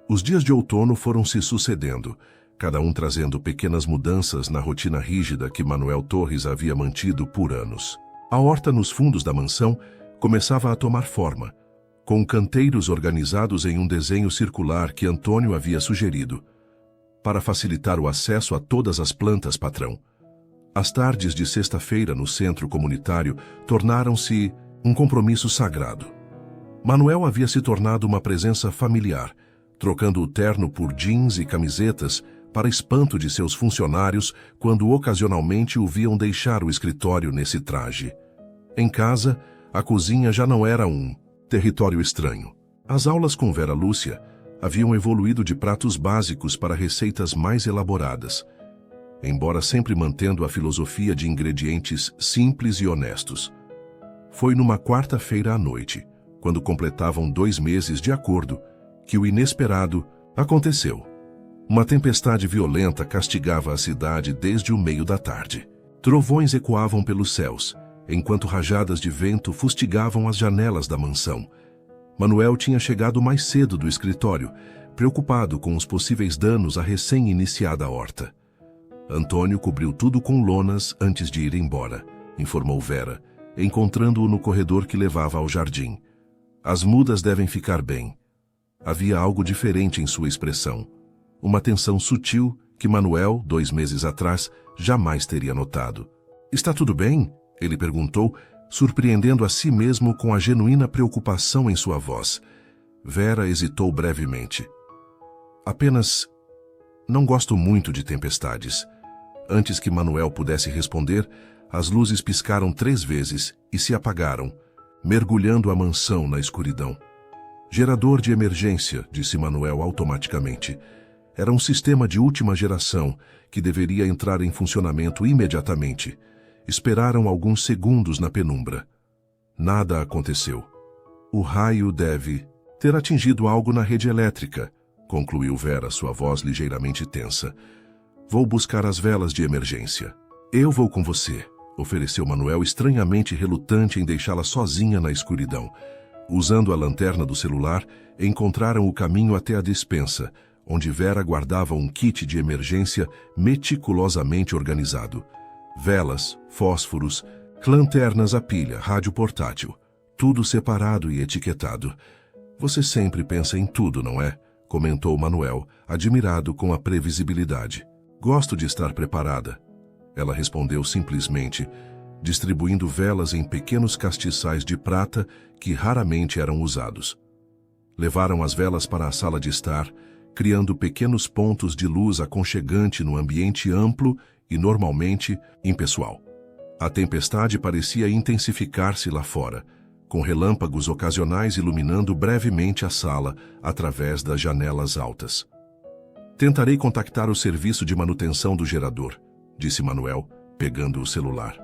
Os dias de outono foram se sucedendo, cada um trazendo pequenas mudanças na rotina rígida que Manuel Torres havia mantido por anos. A horta nos fundos da mansão começava a tomar forma, com canteiros organizados em um desenho circular que Antônio havia sugerido, para facilitar o acesso a todas as plantas, patrão. As tardes de sexta-feira no centro comunitário tornaram-se um compromisso sagrado. Manuel havia se tornado uma presença familiar, trocando o terno por jeans e camisetas para espanto de seus funcionários quando ocasionalmente o viam deixar o escritório nesse traje. Em casa, a cozinha já não era um território estranho. As aulas com Vera Lúcia haviam evoluído de pratos básicos para receitas mais elaboradas, embora sempre mantendo a filosofia de ingredientes simples e honestos. Foi numa quarta-feira à noite, quando completavam 2 meses de acordo, que o inesperado aconteceu. Uma tempestade violenta castigava a cidade desde o meio da tarde. Trovões ecoavam pelos céus, enquanto rajadas de vento fustigavam as janelas da mansão. Manuel tinha chegado mais cedo do escritório, preocupado com os possíveis danos à recém-iniciada horta. Antônio cobriu tudo com lonas antes de ir embora, informou Vera, encontrando-o no corredor que levava ao jardim. As mudas devem ficar bem. Havia algo diferente em sua expressão, uma tensão sutil que Manuel, 2 meses atrás, jamais teria notado. Está tudo bem? Ele perguntou, surpreendendo a si mesmo com a genuína preocupação em sua voz. Vera hesitou brevemente. Apenas não gosto muito de tempestades. Antes que Manuel pudesse responder, as luzes piscaram 3 vezes e se apagaram, mergulhando a mansão na escuridão. Gerador de emergência, disse Manuel automaticamente. Era um sistema de última geração que deveria entrar em funcionamento imediatamente. Esperaram alguns segundos na penumbra. Nada aconteceu. O raio deve ter atingido algo na rede elétrica, concluiu Vera, sua voz ligeiramente tensa. Vou buscar as velas de emergência. Eu vou com você, ofereceu Manuel, estranhamente relutante em deixá-la sozinha na escuridão. Usando a lanterna do celular, encontraram o caminho até a despensa, onde Vera guardava um kit de emergência meticulosamente organizado. Velas, fósforos, lanternas a pilha, rádio portátil, tudo separado e etiquetado. Você sempre pensa em tudo, não é? Comentou Manuel, admirado com a previsibilidade. Gosto de estar preparada. Ela respondeu simplesmente, distribuindo velas em pequenos castiçais de prata que raramente eram usados. Levaram as velas para a sala de estar, criando pequenos pontos de luz aconchegante no ambiente amplo e normalmente impessoal. A tempestade parecia intensificar-se lá fora, com relâmpagos ocasionais iluminando brevemente a sala através das janelas altas. Tentarei contactar o serviço de manutenção do gerador, disse Manuel, pegando o celular.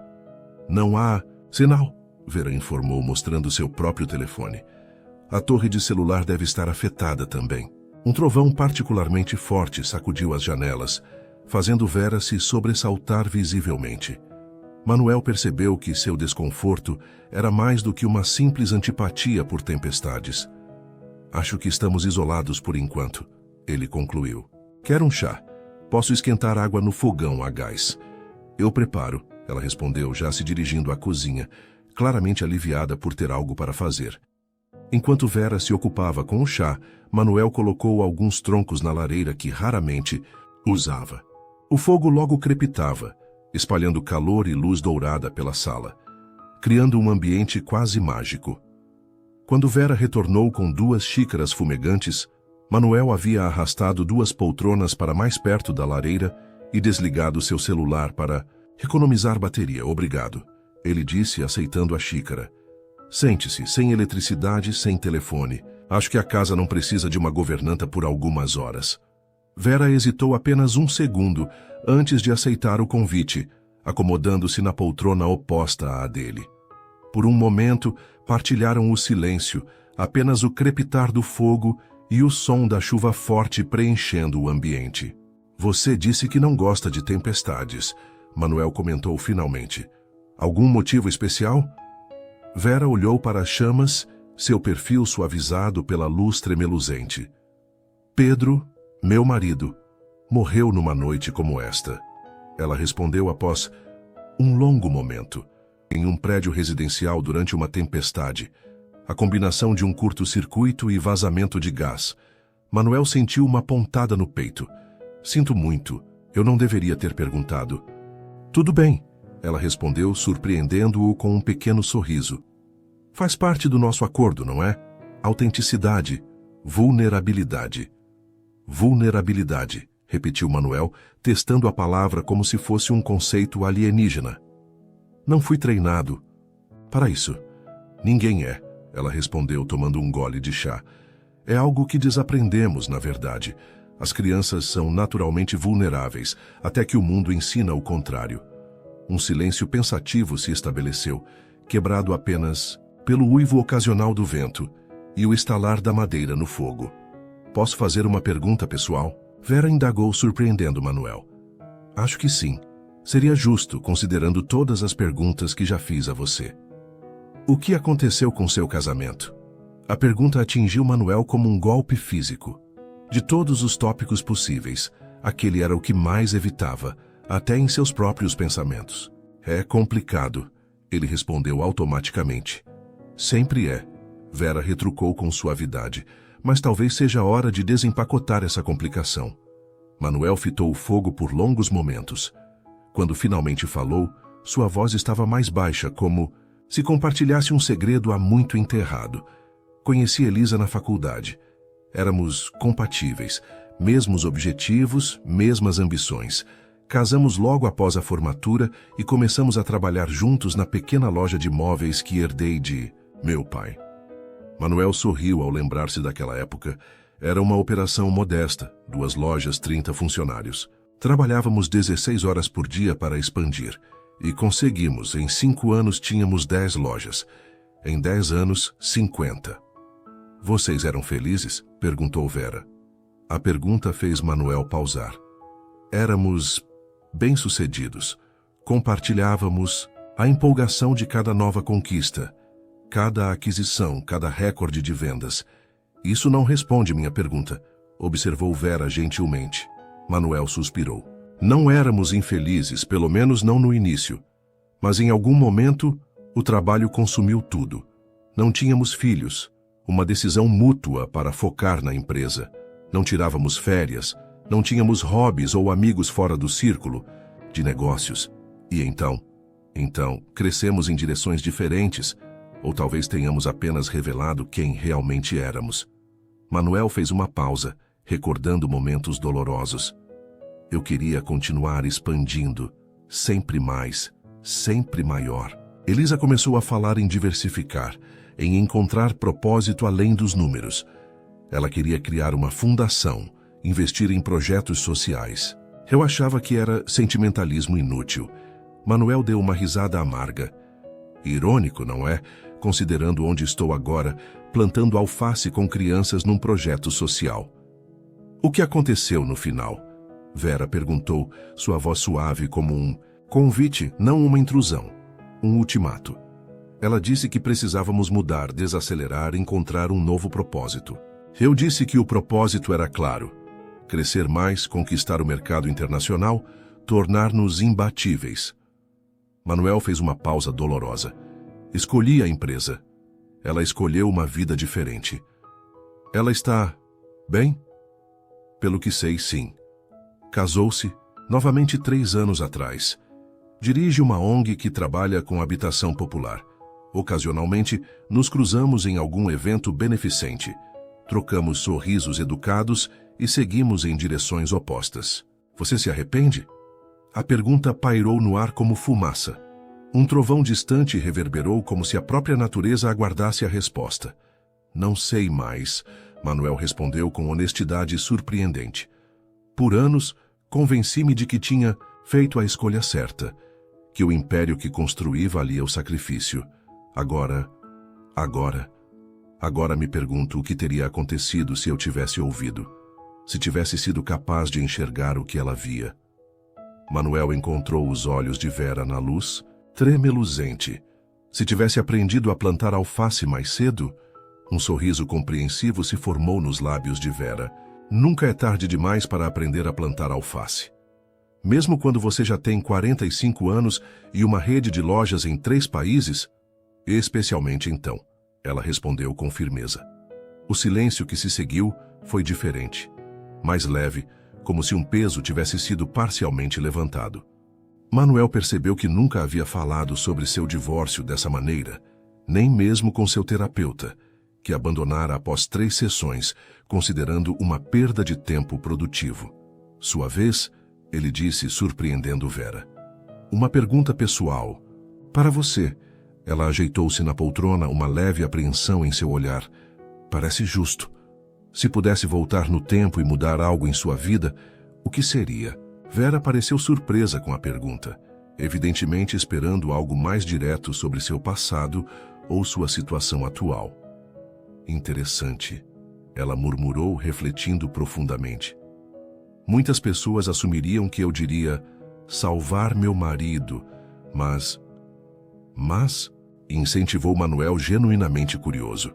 Não há sinal, Vera informou, mostrando seu próprio telefone. A torre de celular deve estar afetada também. Um trovão particularmente forte sacudiu as janelas, fazendo Vera se sobressaltar visivelmente. Manuel percebeu que seu desconforto era mais do que uma simples antipatia por tempestades. Acho que estamos isolados por enquanto, ele concluiu. Quer um chá? Posso esquentar água no fogão a gás. Eu preparo, ela respondeu, já se dirigindo à cozinha, claramente aliviada por ter algo para fazer. Enquanto Vera se ocupava com o chá, Manuel colocou alguns troncos na lareira que raramente usava. O fogo logo crepitava, espalhando calor e luz dourada pela sala, criando um ambiente quase mágico. Quando Vera retornou com 2 xícaras fumegantes, Manuel havia arrastado 2 poltronas para mais perto da lareira e desligado seu celular para economizar bateria. Obrigado, ele disse, aceitando a xícara. Sente-se, sem eletricidade, sem telefone. Acho que a casa não precisa de uma governanta por algumas horas. Vera hesitou apenas um segundo antes de aceitar o convite, acomodando-se na poltrona oposta à dele. Por um momento, partilharam o silêncio, apenas o crepitar do fogo e o som da chuva forte preenchendo o ambiente. Você disse que não gosta de tempestades, Manuel comentou finalmente. Algum motivo especial? Vera olhou para as chamas, seu perfil suavizado pela luz tremeluzente. Pedro, meu marido, morreu numa noite como esta. Ela respondeu após um longo momento. Em um prédio residencial durante uma tempestade. A combinação de um curto-circuito e vazamento de gás. Manuel sentiu uma pontada no peito. Sinto muito, eu não deveria ter perguntado. Tudo bem, ela respondeu, surpreendendo-o com um pequeno sorriso. Faz parte do nosso acordo, não é? Autenticidade, vulnerabilidade. Vulnerabilidade, repetiu Manuel, testando a palavra como se fosse um conceito alienígena. Não fui treinado para isso. Ninguém é, ela respondeu tomando um gole de chá. É algo que desaprendemos, na verdade. As crianças são naturalmente vulneráveis, até que o mundo ensina o contrário. Um silêncio pensativo se estabeleceu, quebrado apenas pelo uivo ocasional do vento e o estalar da madeira no fogo. Posso fazer uma pergunta pessoal? Vera indagou, surpreendendo Manuel. Acho que sim. Seria justo, considerando todas as perguntas que já fiz a você. O que aconteceu com seu casamento? A pergunta atingiu Manuel como um golpe físico. De todos os tópicos possíveis, aquele era o que mais evitava, até em seus próprios pensamentos. É complicado, ele respondeu automaticamente. Sempre é, Vera retrucou com suavidade, mas talvez seja a hora de desempacotar essa complicação. Manuel fitou o fogo por longos momentos. Quando finalmente falou, sua voz estava mais baixa, como se compartilhasse um segredo há muito enterrado. Conheci Elisa na faculdade. Éramos compatíveis, mesmos objetivos, mesmas ambições. Casamos logo após a formatura e começamos a trabalhar juntos na pequena loja de móveis que herdei de meu pai. Manuel sorriu ao lembrar-se daquela época. Era uma operação modesta, 2 lojas, 30 funcionários. Trabalhávamos 16 horas por dia para expandir. E conseguimos, em 5 anos tínhamos 10 lojas. Em 10 anos, 50. Vocês eram felizes? Perguntou Vera. A pergunta fez Manuel pausar. Éramos bem-sucedidos. Compartilhávamos a empolgação de cada nova conquista, cada aquisição, cada recorde de vendas. Isso não responde minha pergunta, observou Vera gentilmente. Manuel suspirou. Não éramos infelizes, pelo menos não no início. Mas em algum momento, o trabalho consumiu tudo. Não tínhamos filhos. Uma decisão mútua para focar na empresa. Não tirávamos férias. Não tínhamos hobbies ou amigos fora do círculo de negócios. E então, crescemos em direções diferentes, ou talvez tenhamos apenas revelado quem realmente éramos. Manuel fez uma pausa, recordando momentos dolorosos. Eu queria continuar expandindo, sempre mais, sempre maior. Elisa começou a falar em diversificar, em encontrar propósito além dos números. Ela queria criar uma fundação, investir em projetos sociais. Eu achava que era sentimentalismo inútil. Manuel deu uma risada amarga. Irônico, não é? Considerando onde estou agora, plantando alface com crianças num projeto social. O que aconteceu no final? Vera perguntou, sua voz suave como um convite, não uma intrusão. Um ultimato. Ela disse que precisávamos mudar, desacelerar, encontrar um novo propósito. Eu disse que o propósito era claro. Crescer mais, conquistar o mercado internacional, tornar-nos imbatíveis. Manuel fez uma pausa dolorosa. Escolhi a empresa. Ela escolheu uma vida diferente. Ela está bem? Pelo que sei, sim. Casou-se, novamente 3 anos atrás. Dirige uma ONG que trabalha com habitação popular. Ocasionalmente, nos cruzamos em algum evento beneficente. Trocamos sorrisos educados e seguimos em direções opostas. Você se arrepende? A pergunta pairou no ar como fumaça. Um trovão distante reverberou como se a própria natureza aguardasse a resposta. Não sei mais, Manuel respondeu com honestidade surpreendente. Por anos, convenci-me de que tinha feito a escolha certa, que o império que construí valia o sacrifício. Agora me pergunto o que teria acontecido se eu tivesse ouvido, se tivesse sido capaz de enxergar o que ela via. Manuel encontrou os olhos de Vera na luz, tremeluzente. Se tivesse aprendido a plantar alface mais cedo, um sorriso compreensivo se formou nos lábios de Vera. Nunca é tarde demais para aprender a plantar alface. Mesmo quando você já tem 45 anos e uma rede de lojas em 3 países, especialmente então, ela respondeu com firmeza. O silêncio que se seguiu foi diferente, mais leve, como se um peso tivesse sido parcialmente levantado. Manuel percebeu que nunca havia falado sobre seu divórcio dessa maneira, nem mesmo com seu terapeuta, que abandonara após 3 sessões, considerando uma perda de tempo produtivo. Sua vez, ele disse, surpreendendo Vera. Uma pergunta pessoal. Para você. Ela ajeitou-se na poltrona, uma leve apreensão em seu olhar. Parece justo. Se pudesse voltar no tempo e mudar algo em sua vida, o que seria? Vera pareceu surpresa com a pergunta, evidentemente esperando algo mais direto sobre seu passado ou sua situação atual. Interessante, ela murmurou, refletindo profundamente. Muitas pessoas assumiriam que eu diria salvar meu marido, mas incentivou Manuel, genuinamente curioso.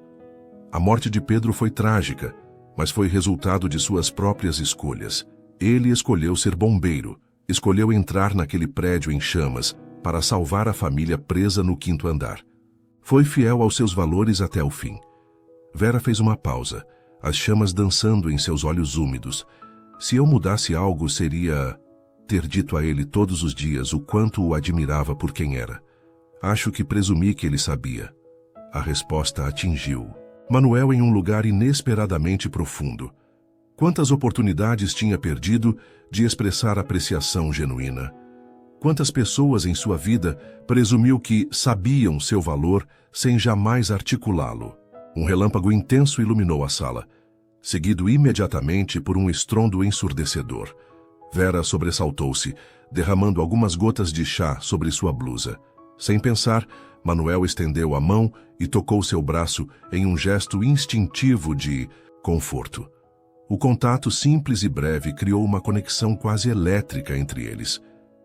A morte de Pedro foi trágica, mas foi resultado de suas próprias escolhas. Ele escolheu ser bombeiro, escolheu entrar naquele prédio em chamas para salvar a família presa no 5º andar. Foi fiel aos seus valores até o fim. Vera fez uma pausa, as chamas dançando em seus olhos úmidos. Se eu mudasse algo, seria ter dito a ele todos os dias o quanto o admirava por quem era. Acho que presumi que ele sabia. A resposta atingiu Manuel em um lugar inesperadamente profundo. Quantas oportunidades tinha perdido de expressar apreciação genuína? Quantas pessoas em sua vida presumiu que sabiam seu valor sem jamais articulá-lo? Um relâmpago intenso iluminou a sala, seguido imediatamente por um estrondo ensurdecedor. Vera sobressaltou-se, derramando algumas gotas de chá sobre sua blusa. Sem pensar, Manuel estendeu a mão e tocou seu braço em um gesto instintivo de conforto. O contato simples e breve criou uma conexão quase elétrica entre eles.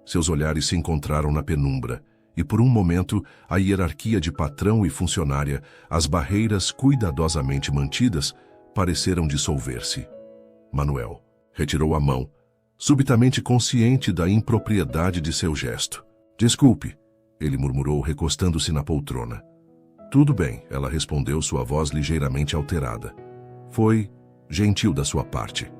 Seus olhares se encontraram na penumbra, e por um momento a hierarquia de patrão e funcionária, as barreiras cuidadosamente mantidas, pareceram dissolver-se. Manuel retirou a mão, subitamente consciente da impropriedade de seu gesto. Desculpe, ele murmurou, recostando-se na poltrona. Tudo bem, ela respondeu, sua voz ligeiramente alterada. Foi gentil da sua parte.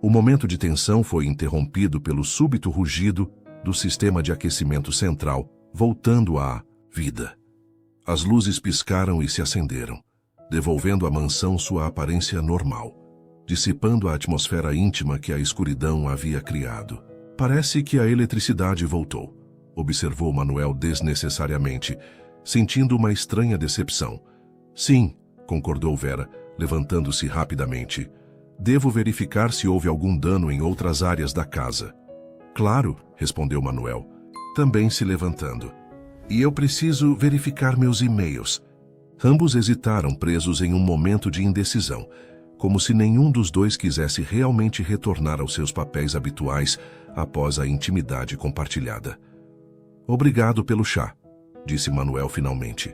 O momento de tensão foi interrompido pelo súbito rugido do sistema de aquecimento central, voltando à vida. As luzes piscaram e se acenderam, devolvendo à mansão sua aparência normal, dissipando a atmosfera íntima que a escuridão havia criado. Parece que a eletricidade voltou, observou Manuel desnecessariamente, sentindo uma estranha decepção. Sim, concordou Vera, levantando-se rapidamente. Devo verificar se houve algum dano em outras áreas da casa. Claro, respondeu Manuel, também se levantando. E eu preciso verificar meus e-mails. Ambos hesitaram, presos em um momento de indecisão, como se nenhum dos dois quisesse realmente retornar aos seus papéis habituais após a intimidade compartilhada. Obrigado pelo chá, disse Manuel finalmente.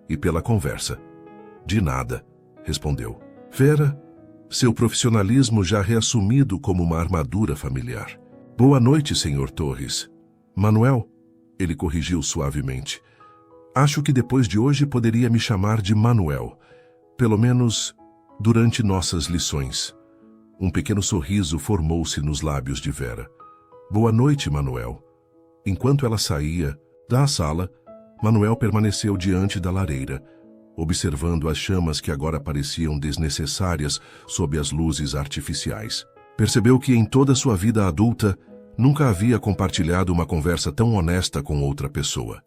E pela conversa. De nada, respondeu. Vera, seu profissionalismo já reassumido como uma armadura familiar. Boa noite, Sr. Torres. Manuel, ele corrigiu suavemente. Acho que depois de hoje poderia me chamar de Manuel, pelo menos durante nossas lições. Um pequeno sorriso formou-se nos lábios de Vera. Boa noite, Manuel. Enquanto ela saía da sala, Manuel permaneceu diante da lareira, observando as chamas que agora pareciam desnecessárias sob as luzes artificiais. Percebeu que em toda sua vida adulta nunca havia compartilhado uma conversa tão honesta com outra pessoa.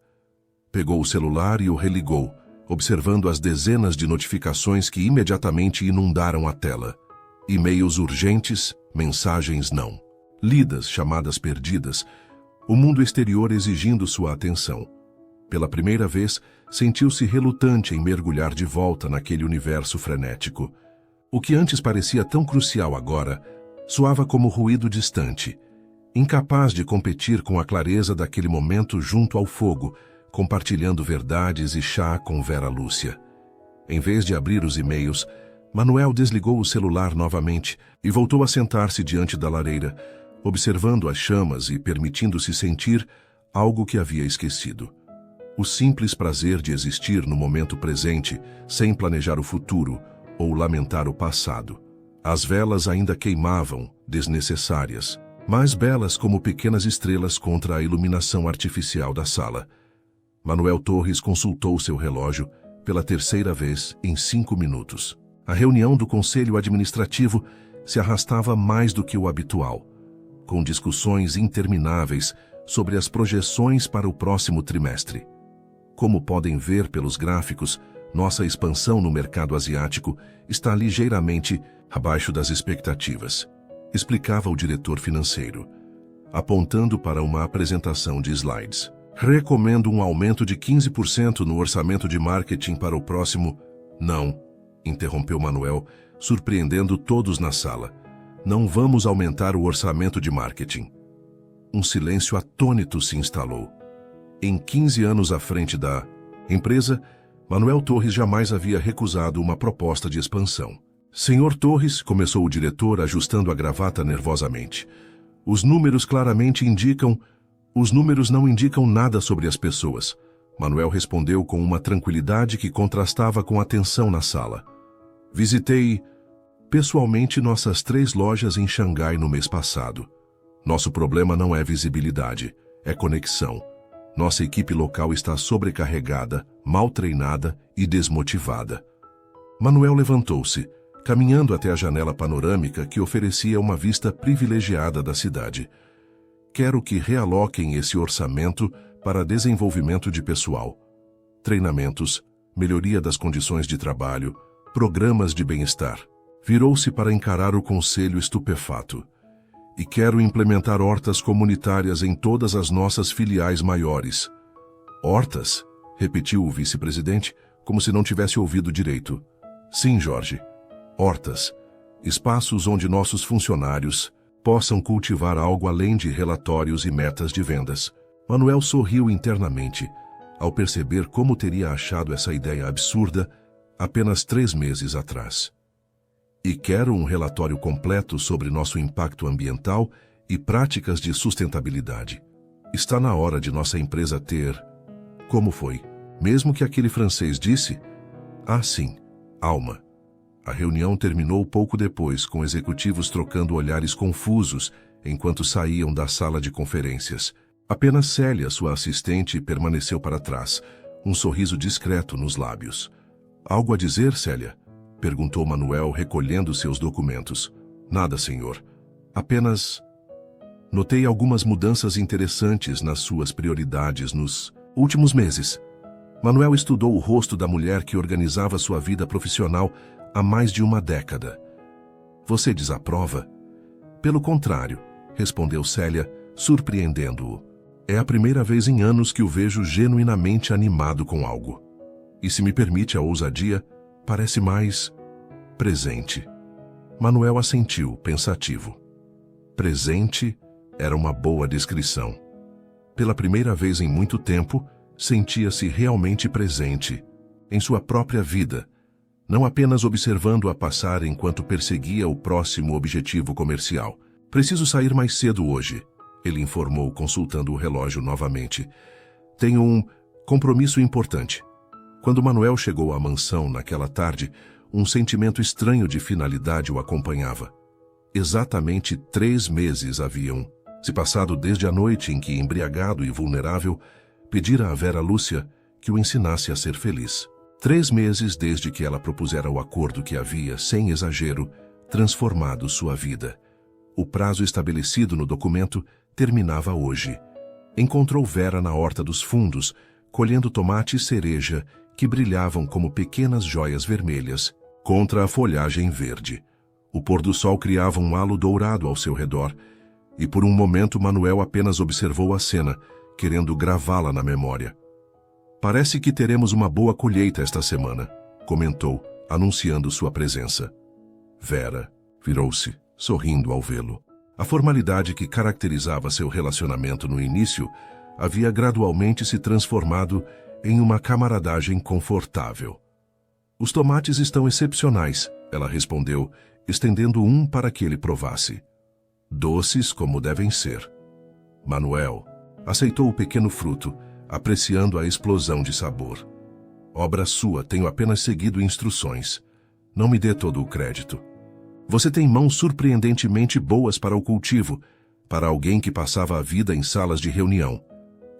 Pegou o celular e o religou, observando as dezenas de notificações que imediatamente inundaram a tela. E-mails urgentes, mensagens não lidas, chamadas perdidas, o mundo exterior exigindo sua atenção. Pela primeira vez, sentiu-se relutante em mergulhar de volta naquele universo frenético. O que antes parecia tão crucial agora, soava como ruído distante, incapaz de competir com a clareza daquele momento junto ao fogo, compartilhando verdades e chá com Vera Lúcia. Em vez de abrir os e-mails, Manuel desligou o celular novamente e voltou a sentar-se diante da lareira, observando as chamas e permitindo-se sentir algo que havia esquecido. O simples prazer de existir no momento presente, sem planejar o futuro ou lamentar o passado. As velas ainda queimavam, desnecessárias, mais belas como pequenas estrelas contra a iluminação artificial da sala. Manuel Torres consultou seu relógio pela terceira vez em 5 minutos. A reunião do Conselho Administrativo se arrastava mais do que o habitual, com discussões intermináveis sobre as projeções para o próximo trimestre. Como podem ver pelos gráficos, nossa expansão no mercado asiático está ligeiramente abaixo das expectativas, explicava o diretor financeiro, apontando para uma apresentação de slides. Recomendo um aumento de 15% no orçamento de marketing para o próximo... Não, interrompeu Manuel, surpreendendo todos na sala. Não vamos aumentar o orçamento de marketing. Um silêncio atônito se instalou. Em 15 anos à frente da empresa, Manuel Torres jamais havia recusado uma proposta de expansão. Senhor Torres, começou o diretor, ajustando a gravata nervosamente. Os números claramente indicam... Os números não indicam nada sobre as pessoas. Manuel respondeu com uma tranquilidade que contrastava com a tensão na sala. Visitei pessoalmente nossas 3 lojas em Xangai no mês passado. Nosso problema não é visibilidade, é conexão. Nossa equipe local está sobrecarregada, mal treinada e desmotivada. Manuel levantou-se, caminhando até a janela panorâmica que oferecia uma vista privilegiada da cidade. Quero que realoquem esse orçamento para desenvolvimento de pessoal, treinamentos, melhoria das condições de trabalho, programas de bem-estar. Virou-se para encarar o conselho estupefato. E quero implementar hortas comunitárias em todas as nossas filiais maiores. Hortas? Repetiu o vice-presidente, como se não tivesse ouvido direito. Sim, Jorge. Hortas. Espaços onde nossos funcionários possam cultivar algo além de relatórios e metas de vendas. Manuel sorriu internamente, ao perceber como teria achado essa ideia absurda apenas 3 meses atrás. E quero um relatório completo sobre nosso impacto ambiental e práticas de sustentabilidade. Está na hora de nossa empresa ter... Como foi? Mesmo que aquele francês disse... Ah, sim, alma. A reunião terminou pouco depois, com executivos trocando olhares confusos enquanto saíam da sala de conferências. Apenas Célia, sua assistente, permaneceu para trás, um sorriso discreto nos lábios. Algo a dizer, Célia? Perguntou Manuel, recolhendo seus documentos. Nada, senhor. Apenas... Notei algumas mudanças interessantes nas suas prioridades nos últimos meses. Manuel estudou o rosto da mulher que organizava sua vida profissional há mais de uma década. Você desaprova? Pelo contrário, respondeu Célia, surpreendendo-o. É a primeira vez em anos que o vejo genuinamente animado com algo. E se me permite a ousadia, parece mais presente. Manuel assentiu, pensativo. Presente era uma boa descrição. Pela primeira vez em muito tempo, sentia-se realmente presente em sua própria vida, não apenas observando-a passar enquanto perseguia o próximo objetivo comercial. Preciso sair mais cedo hoje, ele informou, consultando o relógio novamente. Tenho um compromisso importante. Quando Manuel chegou à mansão naquela tarde, um sentimento estranho de finalidade o acompanhava. Exatamente 3 meses haviam se passado desde a noite em que, embriagado e vulnerável, pedira a Vera Lúcia que o ensinasse a ser feliz. 3 meses desde que ela propusera o acordo que havia, sem exagero, transformado sua vida. O prazo estabelecido no documento terminava hoje. Encontrou Vera na horta dos fundos, colhendo tomate cereja que brilhavam como pequenas joias vermelhas contra a folhagem verde. O pôr do sol criava um halo dourado ao seu redor, e por um momento Manuel apenas observou a cena, querendo gravá-la na memória. Parece que teremos uma boa colheita esta semana, comentou, anunciando sua presença. Vera virou-se, sorrindo ao vê-lo. A formalidade que caracterizava seu relacionamento no início havia gradualmente se transformado em uma camaradagem confortável. Os tomates estão excepcionais, ela respondeu, estendendo um para que ele provasse. Doces como devem ser. Manuel aceitou o pequeno fruto, apreciando a explosão de sabor. Obra sua, tenho apenas seguido instruções. Não me dê todo o crédito. Você tem mãos surpreendentemente boas para o cultivo, para alguém que passava a vida em salas de reunião.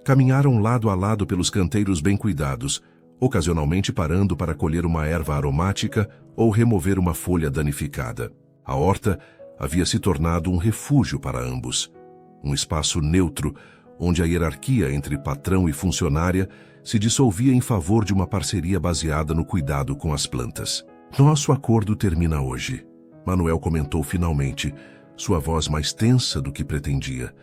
Caminharam lado a lado pelos canteiros bem cuidados, ocasionalmente parando para colher uma erva aromática ou remover uma folha danificada. A horta havia se tornado um refúgio para ambos. Um espaço neutro, onde a hierarquia entre patrão e funcionária se dissolvia em favor de uma parceria baseada no cuidado com as plantas. Nosso acordo termina hoje, Manuel comentou finalmente, sua voz mais tensa do que pretendia.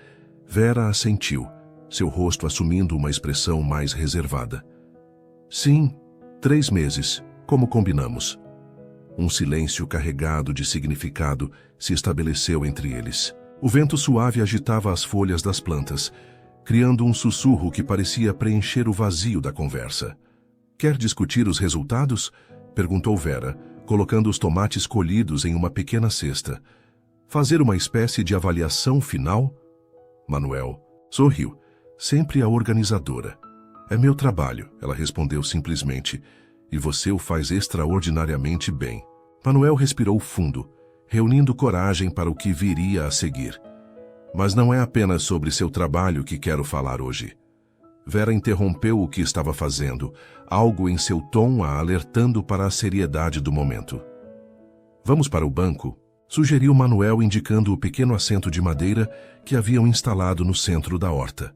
Vera assentiu, seu rosto assumindo uma expressão mais reservada. Sim, 3 meses, como combinamos. Um silêncio carregado de significado se estabeleceu entre eles. O vento suave agitava as folhas das plantas, criando um sussurro que parecia preencher o vazio da conversa. Quer discutir os resultados? Perguntou Vera, colocando os tomates colhidos em uma pequena cesta. Fazer uma espécie de avaliação final? Manuel sorriu, sempre a organizadora. É meu trabalho, ela respondeu simplesmente, e você o faz extraordinariamente bem. Manuel respirou fundo, reunindo coragem para o que viria a seguir. Mas não é apenas sobre seu trabalho que quero falar hoje. Vera interrompeu o que estava fazendo, algo em seu tom a alertando para a seriedade do momento. Vamos para o banco? Sugeriu Manuel, indicando o pequeno assento de madeira que haviam instalado no centro da horta,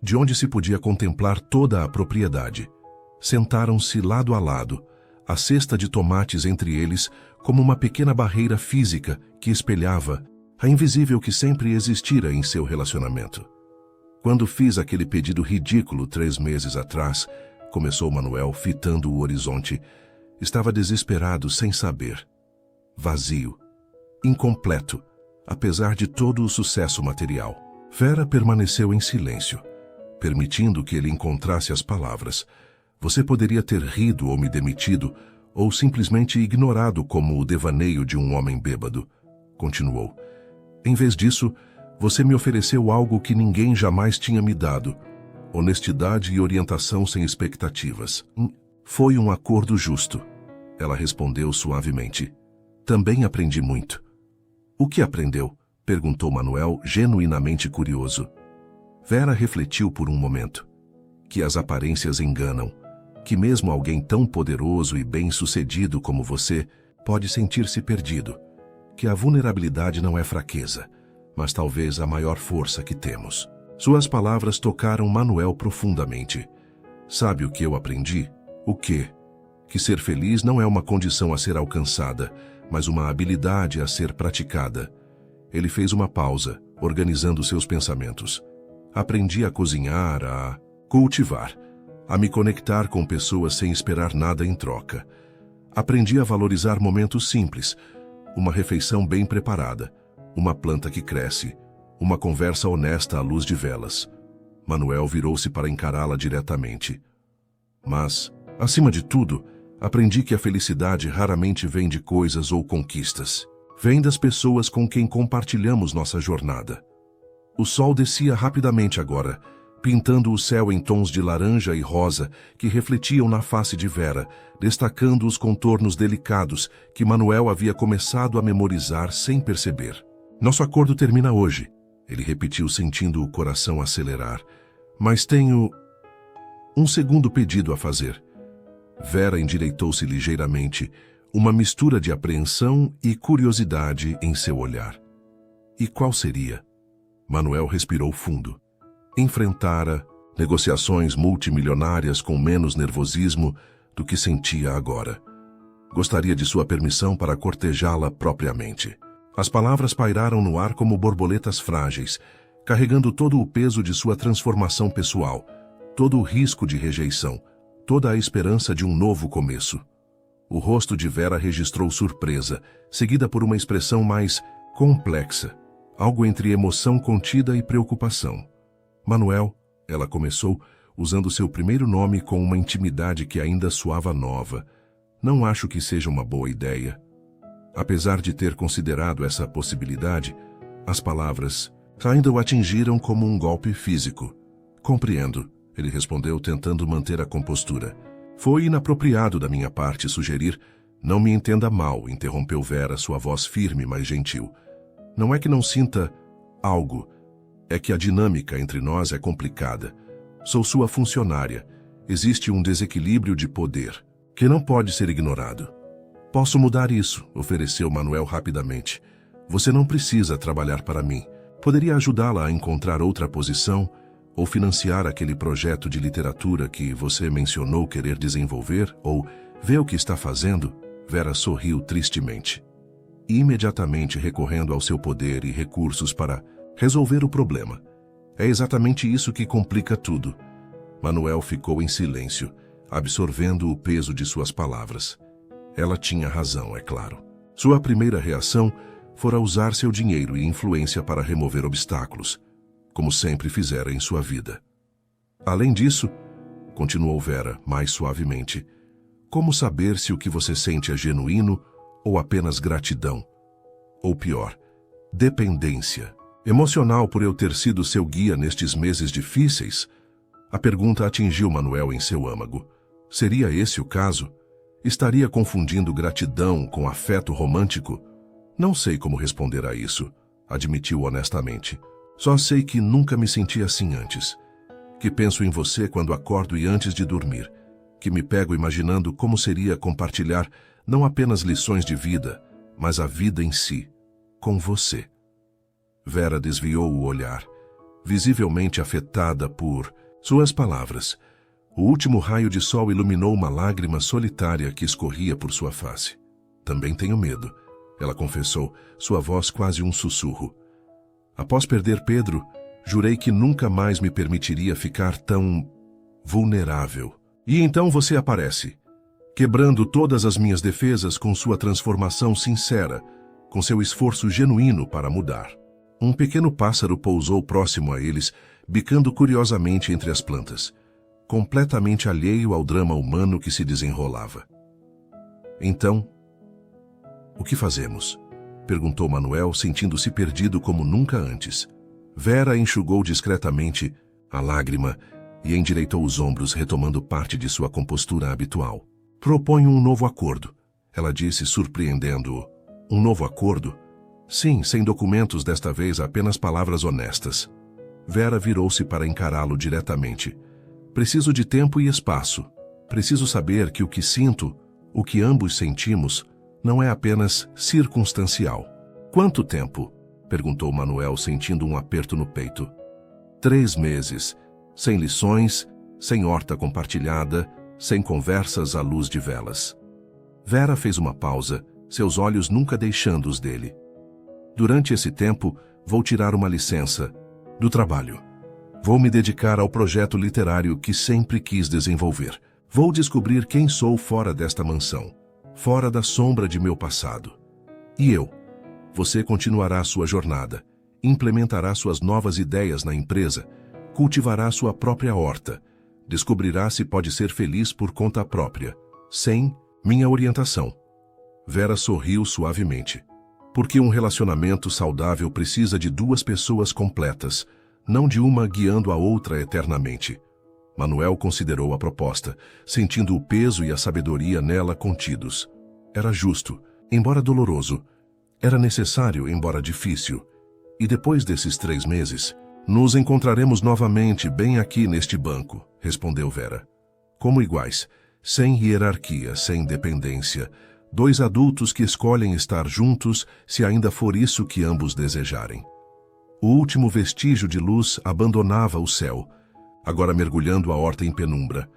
de onde se podia contemplar toda a propriedade. Sentaram-se lado a lado, a cesta de tomates entre eles como uma pequena barreira física que espelhava a invisível que sempre existira em seu relacionamento. Quando fiz aquele pedido ridículo 3 meses atrás, começou Manuel, fitando o horizonte, estava desesperado sem saber. Vazio. Incompleto, apesar de todo o sucesso material. Vera permaneceu em silêncio, permitindo que ele encontrasse as palavras. Você poderia ter rido ou me demitido, ou simplesmente ignorado como o devaneio de um homem bêbado, continuou. Em vez disso, você me ofereceu algo que ninguém jamais tinha me dado, honestidade e orientação sem expectativas. Foi um acordo justo, ela respondeu suavemente. Também aprendi muito. O que aprendeu? Perguntou Manuel, genuinamente curioso. Vera refletiu por um momento. Que as aparências enganam, que mesmo alguém tão poderoso e bem-sucedido como você pode sentir-se perdido, que a vulnerabilidade não é fraqueza, mas talvez a maior força que temos. Suas palavras tocaram Manuel profundamente. Sabe o que eu aprendi? O quê? Que ser feliz não é uma condição a ser alcançada, mas uma habilidade a ser praticada. Ele fez uma pausa, organizando seus pensamentos. Aprendi a cozinhar, a cultivar, a me conectar com pessoas sem esperar nada em troca. Aprendi a valorizar momentos simples, uma refeição bem preparada, uma planta que cresce, uma conversa honesta à luz de velas. Manuel virou-se para encará-la diretamente. Mas, acima de tudo, aprendi que a felicidade raramente vem de coisas ou conquistas. Vem das pessoas com quem compartilhamos nossa jornada. O sol descia rapidamente agora, pintando o céu em tons de laranja e rosa que refletiam na face de Vera, destacando os contornos delicados que Manuel havia começado a memorizar sem perceber. Nosso acordo termina hoje, ele repetiu, sentindo o coração acelerar. Mas tenho um segundo pedido a fazer. Vera endireitou-se ligeiramente, uma mistura de apreensão e curiosidade em seu olhar. E qual seria? Manuel respirou fundo. Enfrentara negociações multimilionárias com menos nervosismo do que sentia agora. Gostaria de sua permissão para cortejá-la propriamente. As palavras pairaram no ar como borboletas frágeis, carregando todo o peso de sua transformação pessoal, todo o risco de rejeição, toda a esperança de um novo começo. O rosto de Vera registrou surpresa, seguida por uma expressão mais complexa, algo entre emoção contida e preocupação. Manuel, ela começou, usando seu primeiro nome com uma intimidade que ainda soava nova. Não acho que seja uma boa ideia. Apesar de ter considerado essa possibilidade, as palavras ainda o atingiram como um golpe físico. Compreendo, ele respondeu tentando manter a compostura. Foi inapropriado da minha parte sugerir. Não me entenda mal, interrompeu Vera, sua voz firme, mas gentil. Não é que não sinta algo. É que a dinâmica entre nós é complicada. Sou sua funcionária. Existe um desequilíbrio de poder, que não pode ser ignorado. Posso mudar isso, ofereceu Manuel rapidamente. Você não precisa trabalhar para mim. Poderia ajudá-la a encontrar outra posição ou financiar aquele projeto de literatura que você mencionou querer desenvolver, ou ver o que está fazendo. Vera sorriu tristemente. Imediatamente recorrendo ao seu poder e recursos para resolver o problema. É exatamente isso que complica tudo. Manuel ficou em silêncio, absorvendo o peso de suas palavras. Ela tinha razão, é claro. Sua primeira reação fora usar seu dinheiro e influência para remover obstáculos, como sempre fizera em sua vida. Além disso, continuou Vera, mais suavemente, como saber se o que você sente é genuíno ou apenas gratidão? Ou pior, dependência emocional por eu ter sido seu guia nestes meses difíceis? A pergunta atingiu Manuel em seu âmago. Seria esse o caso? Estaria confundindo gratidão com afeto romântico? Não sei como responder a isso, admitiu honestamente. Só sei que nunca me senti assim antes. Que penso em você quando acordo e antes de dormir. Que me pego imaginando como seria compartilhar não apenas lições de vida, mas a vida em si, com você. Vera desviou o olhar, visivelmente afetada por suas palavras. O último raio de sol iluminou uma lágrima solitária que escorria por sua face. Também tenho medo, ela confessou, sua voz quase um sussurro. Após perder Pedro, jurei que nunca mais me permitiria ficar tão vulnerável. E então você aparece, quebrando todas as minhas defesas com sua transformação sincera, com seu esforço genuíno para mudar. Um pequeno pássaro pousou próximo a eles, bicando curiosamente entre as plantas, completamente alheio ao drama humano que se desenrolava. Então, o que fazemos? Perguntou Manuel, sentindo-se perdido como nunca antes. Vera enxugou discretamente a lágrima e endireitou os ombros, retomando parte de sua compostura habitual. Proponho um novo acordo, ela disse, surpreendendo-o. Um novo acordo? Sim, sem documentos desta vez, apenas palavras honestas. Vera virou-se para encará-lo diretamente. Preciso de tempo e espaço. Preciso saber que o que sinto, o que ambos sentimos, não é apenas circunstancial. Quanto tempo? Perguntou Manuel, sentindo um aperto no peito. 3 meses, sem lições, sem horta compartilhada, sem conversas à luz de velas. Vera fez uma pausa, seus olhos nunca deixando os dele. Durante esse tempo, vou tirar uma licença do trabalho. Vou me dedicar ao projeto literário que sempre quis desenvolver. Vou descobrir quem sou fora desta mansão, fora da sombra de meu passado. E eu? Você continuará sua jornada, implementará suas novas ideias na empresa, cultivará sua própria horta, descobrirá se pode ser feliz por conta própria, sem minha orientação. Vera sorriu suavemente. Porque um relacionamento saudável precisa de 2 pessoas completas, não de uma guiando a outra eternamente. Manuel considerou a proposta, sentindo o peso e a sabedoria nela contidos. Era justo, embora doloroso. Era necessário, embora difícil. E depois desses 3 meses, nos encontraremos novamente bem aqui neste banco, respondeu Vera. Como iguais, sem hierarquia, sem dependência, 2 adultos que escolhem estar juntos se ainda for isso que ambos desejarem. O último vestígio de luz abandonava o céu, agora mergulhando a horta em penumbra.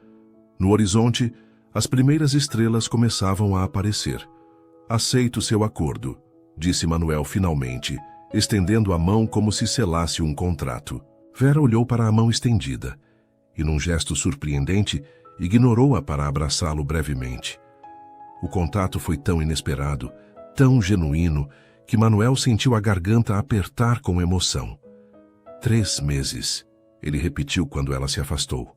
No horizonte, As primeiras estrelas começavam a aparecer. Aceito seu acordo, disse Manuel finalmente, estendendo a mão como se selasse um contrato. Vera olhou para a mão estendida e, num gesto surpreendente, ignorou-a para abraçá-lo brevemente. O contato foi tão inesperado, tão genuíno, que Manuel sentiu a garganta apertar com emoção. 3 meses, ele repetiu quando ela se afastou.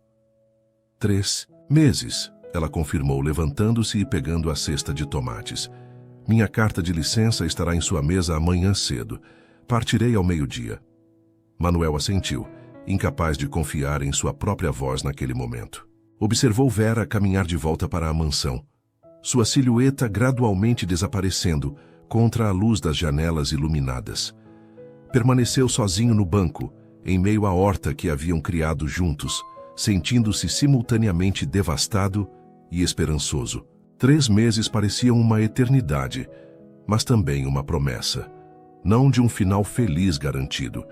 3 meses, ela confirmou, levantando-se e pegando a cesta de tomates. Minha carta de licença estará em sua mesa amanhã cedo. Partirei ao meio-dia. Manuel assentiu, incapaz de confiar em sua própria voz naquele momento. Observou Vera caminhar de volta para a mansão, sua silhueta gradualmente desaparecendo contra a luz das janelas iluminadas. Permaneceu sozinho no banco, em meio à horta que haviam criado juntos, sentindo-se simultaneamente devastado e esperançoso. 3 meses pareciam uma eternidade, mas também uma promessa. Não de um final feliz garantido,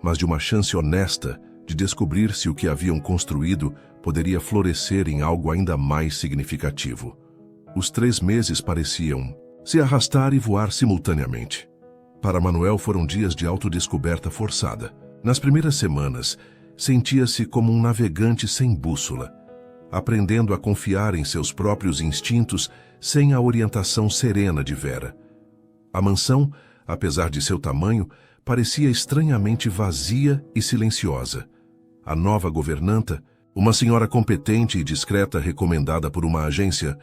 mas de uma chance honesta de descobrir se o que haviam construído poderia florescer em algo ainda mais significativo. Os 3 meses pareciam se arrastar e voar simultaneamente. Para Manuel foram dias de autodescoberta forçada. Nas primeiras semanas, sentia-se como um navegante sem bússola, aprendendo a confiar em seus próprios instintos sem a orientação serena de Vera. A mansão, apesar de seu tamanho, parecia estranhamente vazia e silenciosa. A nova governanta, uma senhora competente e discreta recomendada por uma agência,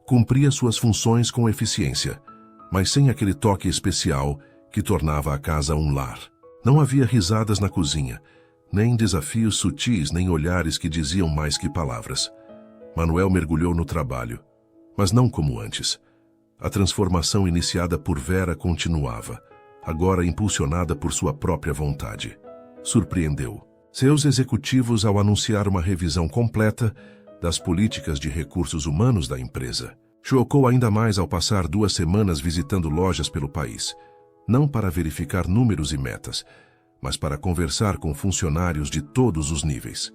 cumpria suas funções com eficiência, mas sem aquele toque especial que tornava a casa um lar. Não havia risadas na cozinha, nem desafios sutis, nem olhares que diziam mais que palavras. Manuel mergulhou no trabalho, mas não como antes. A transformação iniciada por Vera continuava, agora impulsionada por sua própria vontade. Surpreendeu seus executivos ao anunciar uma revisão completa das políticas de recursos humanos da empresa. Chocou ainda mais ao passar 2 semanas visitando lojas pelo país, não para verificar números e metas, mas para conversar com funcionários de todos os níveis.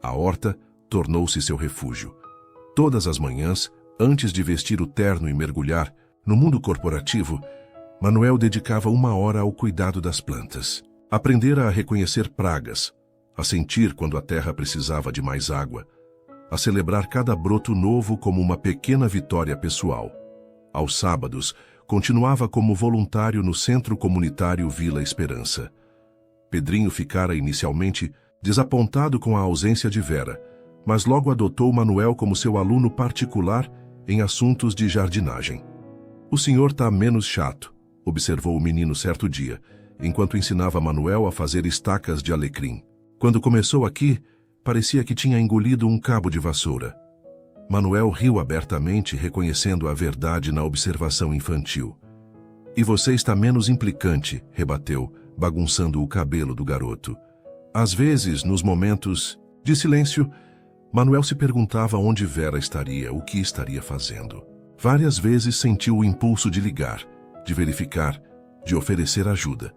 A horta tornou-se seu refúgio. Todas as manhãs, antes de vestir o terno e mergulhar no mundo corporativo, Manuel dedicava 1 hora ao cuidado das plantas. Aprendera a reconhecer pragas, a sentir quando a terra precisava de mais água, a celebrar cada broto novo como uma pequena vitória pessoal. Aos sábados, continuava como voluntário no Centro Comunitário Vila Esperança. Pedrinho ficara inicialmente desapontado com a ausência de Vera, mas logo adotou Manuel como seu aluno particular em assuntos de jardinagem. O senhor tá menos chato, observou o menino certo dia, enquanto ensinava Manuel a fazer estacas de alecrim. Quando começou aqui, parecia que tinha engolido um cabo de vassoura. Manuel riu abertamente, reconhecendo a verdade na observação infantil. E você está menos implicante, rebateu, bagunçando o cabelo do garoto. Às vezes, nos momentos de silêncio, Manuel se perguntava onde Vera estaria, o que estaria fazendo. Várias vezes sentiu o impulso de ligar, de verificar, de oferecer ajuda.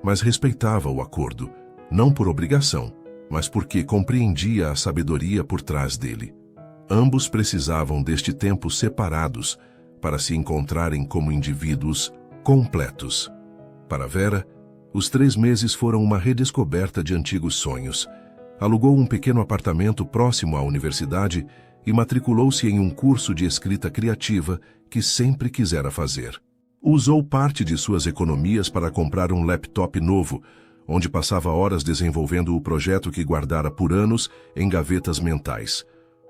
Mas respeitava o acordo, não por obrigação, mas porque compreendia a sabedoria por trás dele. Ambos precisavam deste tempo separados para se encontrarem como indivíduos completos. Para Vera, os 3 meses foram uma redescoberta de antigos sonhos. Alugou um pequeno apartamento próximo à universidade e matriculou-se em um curso de escrita criativa que sempre quisera fazer. Usou parte de suas economias para comprar um laptop novo, onde passava horas desenvolvendo o projeto que guardara por anos em gavetas mentais.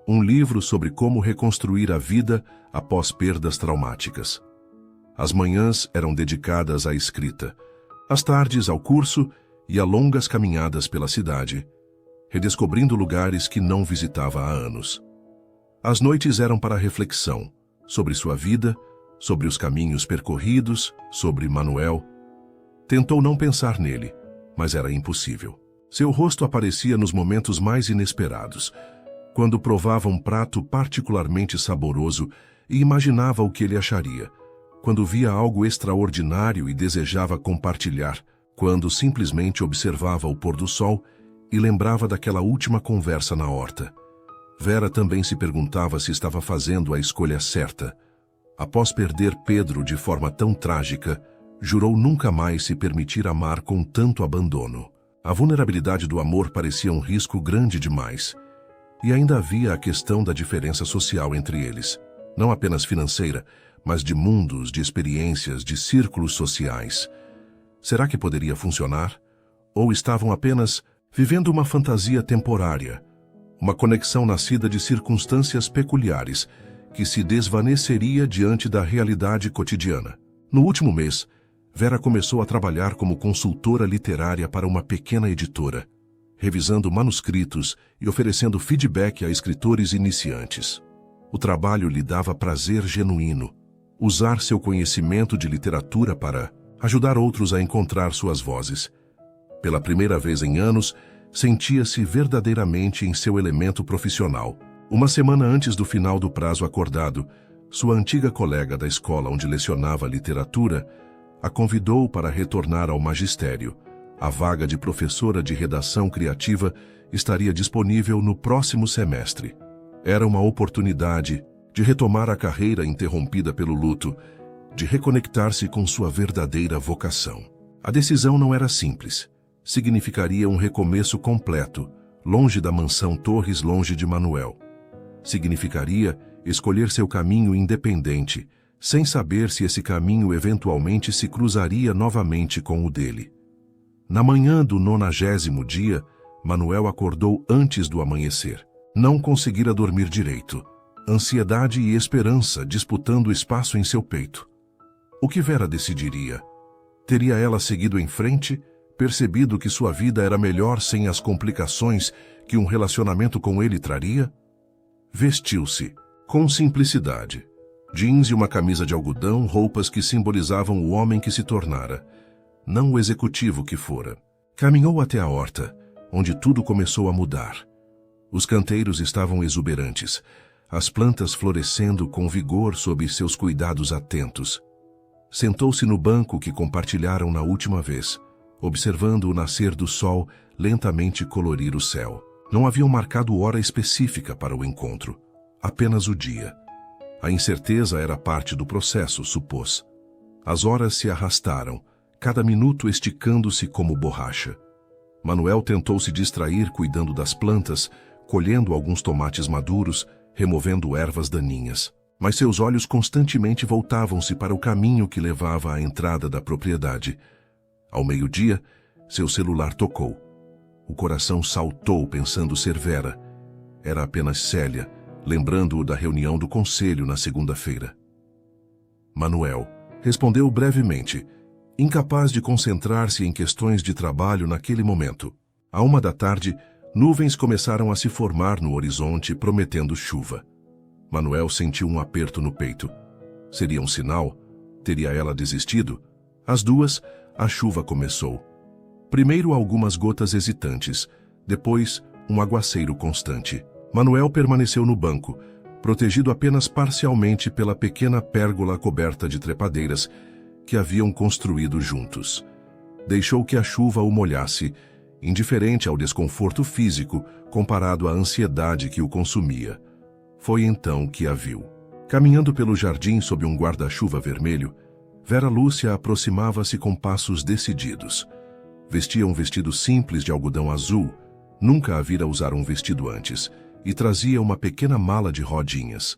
Um livro sobre como reconstruir a vida após perdas traumáticas. As manhãs eram dedicadas à escrita, as tardes ao curso e a longas caminhadas pela cidade, redescobrindo lugares que não visitava há anos. As noites eram para reflexão, sobre sua vida, sobre os caminhos percorridos, sobre Manuel. Tentou não pensar nele, mas era impossível. Seu rosto aparecia nos momentos mais inesperados, quando provava um prato particularmente saboroso e imaginava o que ele acharia, quando via algo extraordinário e desejava compartilhar, quando simplesmente observava o pôr do sol e lembrava daquela última conversa na horta. Vera também se perguntava se estava fazendo a escolha certa. Após perder Pedro de forma tão trágica, jurou nunca mais se permitir amar com tanto abandono. A vulnerabilidade do amor parecia um risco grande demais. E ainda havia a questão da diferença social entre eles. Não apenas financeira, mas de mundos, de experiências, de círculos sociais. Será que poderia funcionar? Ou estavam apenas vivendo uma fantasia temporária? Uma conexão nascida de circunstâncias peculiares, que se desvaneceria diante da realidade cotidiana. No último mês, Vera começou a trabalhar como consultora literária para uma pequena editora, revisando manuscritos e oferecendo feedback a escritores iniciantes. O trabalho lhe dava prazer genuíno, usar seu conhecimento de literatura para ajudar outros a encontrar suas vozes. Pela primeira vez em anos, sentia-se verdadeiramente em seu elemento profissional. Uma semana antes do final do prazo acordado, sua antiga colega da escola onde lecionava literatura a convidou para retornar ao magistério. A vaga de professora de redação criativa estaria disponível no próximo semestre. Era uma oportunidade de retomar a carreira interrompida pelo luto, de reconectar-se com sua verdadeira vocação. A decisão não era simples. Significaria um recomeço completo, longe da mansão Torres, longe de Manuel. Significaria escolher seu caminho independente, sem saber se esse caminho eventualmente se cruzaria novamente com o dele. Na manhã do 90º dia, Manuel acordou antes do amanhecer. Não conseguira dormir direito. Ansiedade e esperança disputando espaço em seu peito. O que Vera decidiria? Teria ela seguido em frente, percebido que sua vida era melhor sem as complicações que um relacionamento com ele traria? Vestiu-se, com simplicidade. Jeans e uma camisa de algodão, roupas que simbolizavam o homem que se tornara, não o executivo que fora. Caminhou até a horta, onde tudo começou a mudar. Os canteiros estavam exuberantes, as plantas florescendo com vigor sob seus cuidados atentos. Sentou-se no banco que compartilharam na última vez, observando o nascer do sol lentamente colorir o céu. Não haviam marcado hora específica para o encontro, apenas o dia. A incerteza era parte do processo, supôs. As horas se arrastaram, cada minuto esticando-se como borracha. Manuel tentou se distrair cuidando das plantas, colhendo alguns tomates maduros, removendo ervas daninhas. Mas seus olhos constantemente voltavam-se para o caminho que levava à entrada da propriedade. Ao meio-dia, seu celular tocou. O coração saltou pensando ser Vera. Era apenas Célia, lembrando-o da reunião do conselho na segunda-feira. Manuel respondeu brevemente, incapaz de concentrar-se em questões de trabalho naquele momento. À 1 da tarde, nuvens começaram a se formar no horizonte, prometendo chuva. Manuel sentiu um aperto no peito. Seria um sinal? Teria ela desistido? Às 2, a chuva começou. Primeiro algumas gotas hesitantes, depois um aguaceiro constante. Manuel permaneceu no banco, protegido apenas parcialmente pela pequena pérgola coberta de trepadeiras que haviam construído juntos. Deixou que a chuva o molhasse, indiferente ao desconforto físico comparado à ansiedade que o consumia. Foi então que a viu. Caminhando pelo jardim sob um guarda-chuva vermelho, Vera Lúcia aproximava-se com passos decididos. Vestia um vestido simples de algodão azul, nunca a vira usar um vestido antes, e trazia uma pequena mala de rodinhas.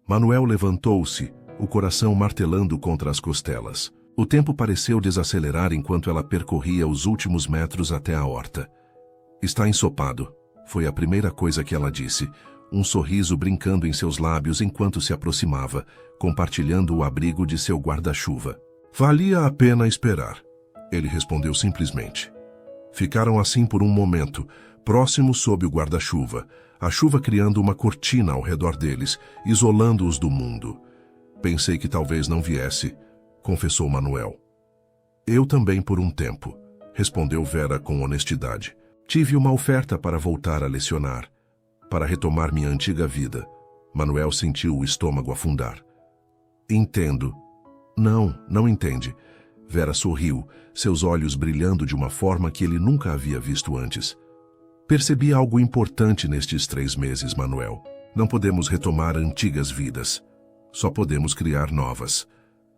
Manuel levantou-se, o coração martelando contra as costelas. O tempo pareceu desacelerar enquanto ela percorria os últimos metros até a horta. Está ensopado, foi a primeira coisa que ela disse, um sorriso brincando em seus lábios enquanto se aproximava, compartilhando o abrigo de seu guarda-chuva. Valia a pena esperar, ele respondeu simplesmente. Ficaram assim por um momento, próximos sob o guarda-chuva, a chuva criando uma cortina ao redor deles, isolando-os do mundo. Pensei que talvez não viesse, confessou Manuel. Eu também por um tempo, respondeu Vera com honestidade. Tive uma oferta para voltar a lecionar, para retomar minha antiga vida. Manuel sentiu o estômago afundar. Entendo. Não entende. Vera sorriu, seus olhos brilhando de uma forma que ele nunca havia visto antes. Percebi algo importante nestes 3 meses, Manuel. Não podemos retomar antigas vidas. Só podemos criar novas.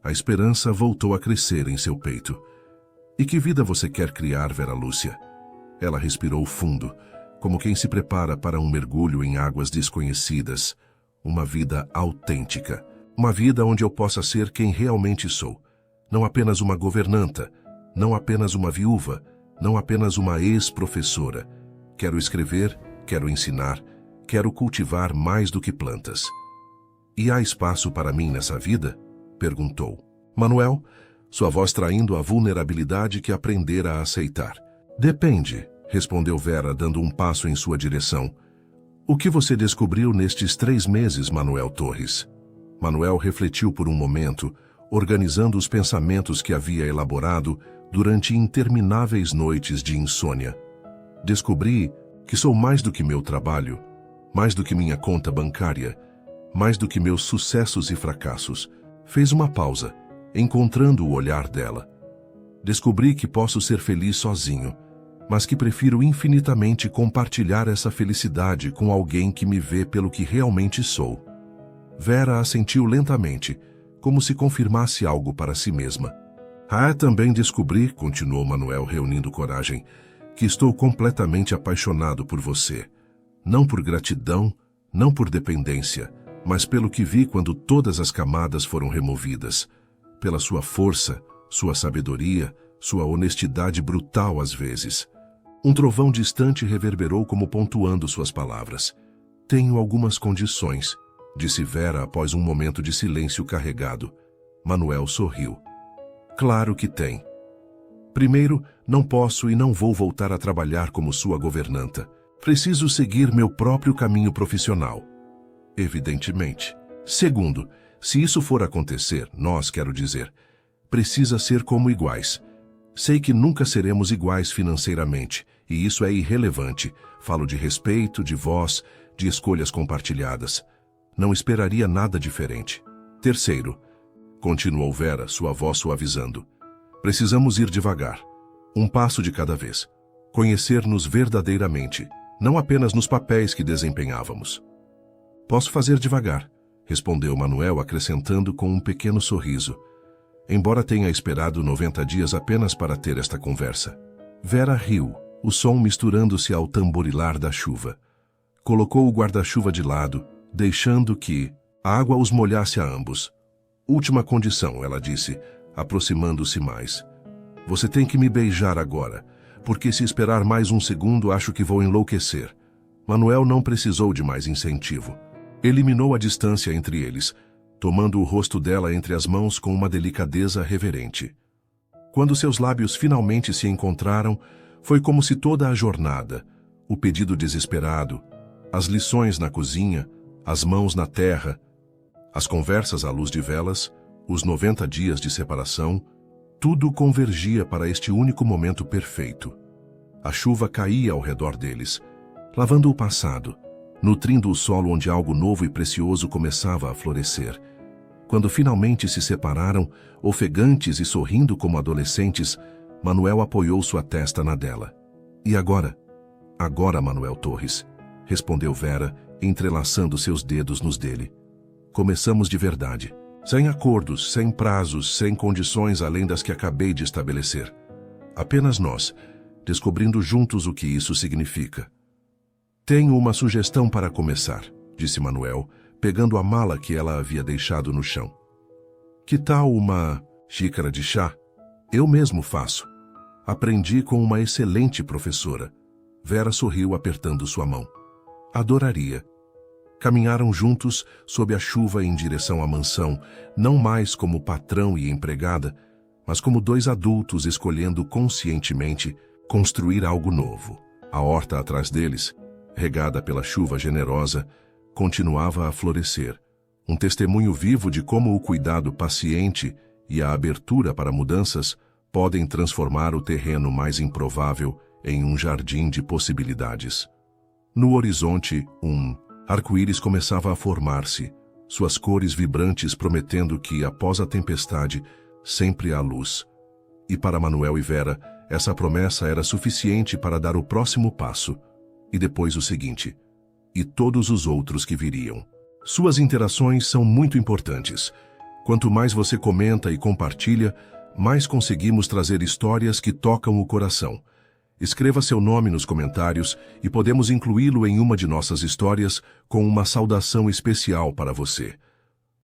A esperança voltou a crescer em seu peito. E que vida você quer criar, Vera Lúcia? Ela respirou fundo, como quem se prepara para um mergulho em águas desconhecidas. Uma vida autêntica. Uma vida onde eu possa ser quem realmente sou. Não apenas uma governanta, não apenas uma viúva, não apenas uma ex-professora. Quero escrever, quero ensinar, quero cultivar mais do que plantas. E há espaço para mim nessa vida? Perguntou. Manuel, sua voz traindo a vulnerabilidade que aprendera a aceitar. Depende, respondeu Vera, dando um passo em sua direção. O que você descobriu nestes 3 meses, Manuel Torres? Manuel refletiu por um momento, organizando os pensamentos que havia elaborado durante intermináveis noites de insônia. Descobri que sou mais do que meu trabalho, mais do que minha conta bancária, mais do que meus sucessos e fracassos. Fez uma pausa, encontrando o olhar dela. Descobri que posso ser feliz sozinho, mas que prefiro infinitamente compartilhar essa felicidade com alguém que me vê pelo que realmente sou. Vera assentiu lentamente, como se confirmasse algo para si mesma. Também descobri, continuou Manuel reunindo coragem, que estou completamente apaixonado por você. Não por gratidão, não por dependência, mas pelo que vi quando todas as camadas foram removidas. Pela sua força, sua sabedoria, sua honestidade brutal às vezes. Um trovão distante reverberou como pontuando suas palavras. Tenho algumas condições, disse Vera após um momento de silêncio carregado. Manuel sorriu. Claro que tem. Primeiro, não posso e não vou voltar a trabalhar como sua governanta. Preciso seguir meu próprio caminho profissional. Evidentemente. Segundo, se isso for acontecer, quero dizer, precisa ser como iguais. Sei que nunca seremos iguais financeiramente, e isso é irrelevante. Falo de respeito, de voz, de escolhas compartilhadas. Não esperaria nada diferente. Terceiro, continuou Vera, sua voz suavizando. Precisamos ir devagar. Um passo de cada vez. Conhecer-nos verdadeiramente, não apenas nos papéis que desempenhávamos. Posso fazer devagar, respondeu Manuel, acrescentando com um pequeno sorriso. Embora tenha esperado 90 dias apenas para ter esta conversa. Vera riu, o som misturando-se ao tamborilar da chuva. Colocou o guarda-chuva de lado, deixando que a água os molhasse a ambos. Última condição, ela disse, aproximando-se mais. Você tem que me beijar agora, porque se esperar mais um segundo acho que vou enlouquecer. Manuel não precisou de mais incentivo. Eliminou a distância entre eles, tomando o rosto dela entre as mãos com uma delicadeza reverente. Quando seus lábios finalmente se encontraram, foi como se toda a jornada, o pedido desesperado, as lições na cozinha, as mãos na terra, as conversas à luz de velas, os 90 dias de separação, tudo convergia para este único momento perfeito. A chuva caía ao redor deles, lavando o passado, nutrindo o solo onde algo novo e precioso começava a florescer. Quando finalmente se separaram, ofegantes e sorrindo como adolescentes, Manuel apoiou sua testa na dela. E agora? Agora, Manuel Torres, respondeu Vera, entrelaçando seus dedos nos dele. Começamos de verdade. Sem acordos, sem prazos, sem condições além das que acabei de estabelecer. Apenas nós, descobrindo juntos o que isso significa. Tenho uma sugestão para começar, disse Manuel, pegando a mala que ela havia deixado no chão. Que tal uma xícara de chá? Eu mesmo faço. Aprendi com uma excelente professora. Vera sorriu apertando sua mão. Adoraria. Caminharam juntos sob a chuva em direção à mansão, não mais como patrão e empregada, mas como 2 adultos escolhendo conscientemente construir algo novo. A horta atrás deles, regada pela chuva generosa, continuava a florescer, um testemunho vivo de como o cuidado paciente e a abertura para mudanças podem transformar o terreno mais improvável em um jardim de possibilidades. No horizonte, um arco-íris começava a formar-se, suas cores vibrantes prometendo que, após a tempestade, sempre há luz. E para Manuel e Vera, essa promessa era suficiente para dar o próximo passo, e depois o seguinte: e todos os outros que viriam. Suas interações são muito importantes. Quanto mais você comenta e compartilha, mais conseguimos trazer histórias que tocam o coração. Escreva seu nome nos comentários e podemos incluí-lo em uma de nossas histórias com uma saudação especial para você.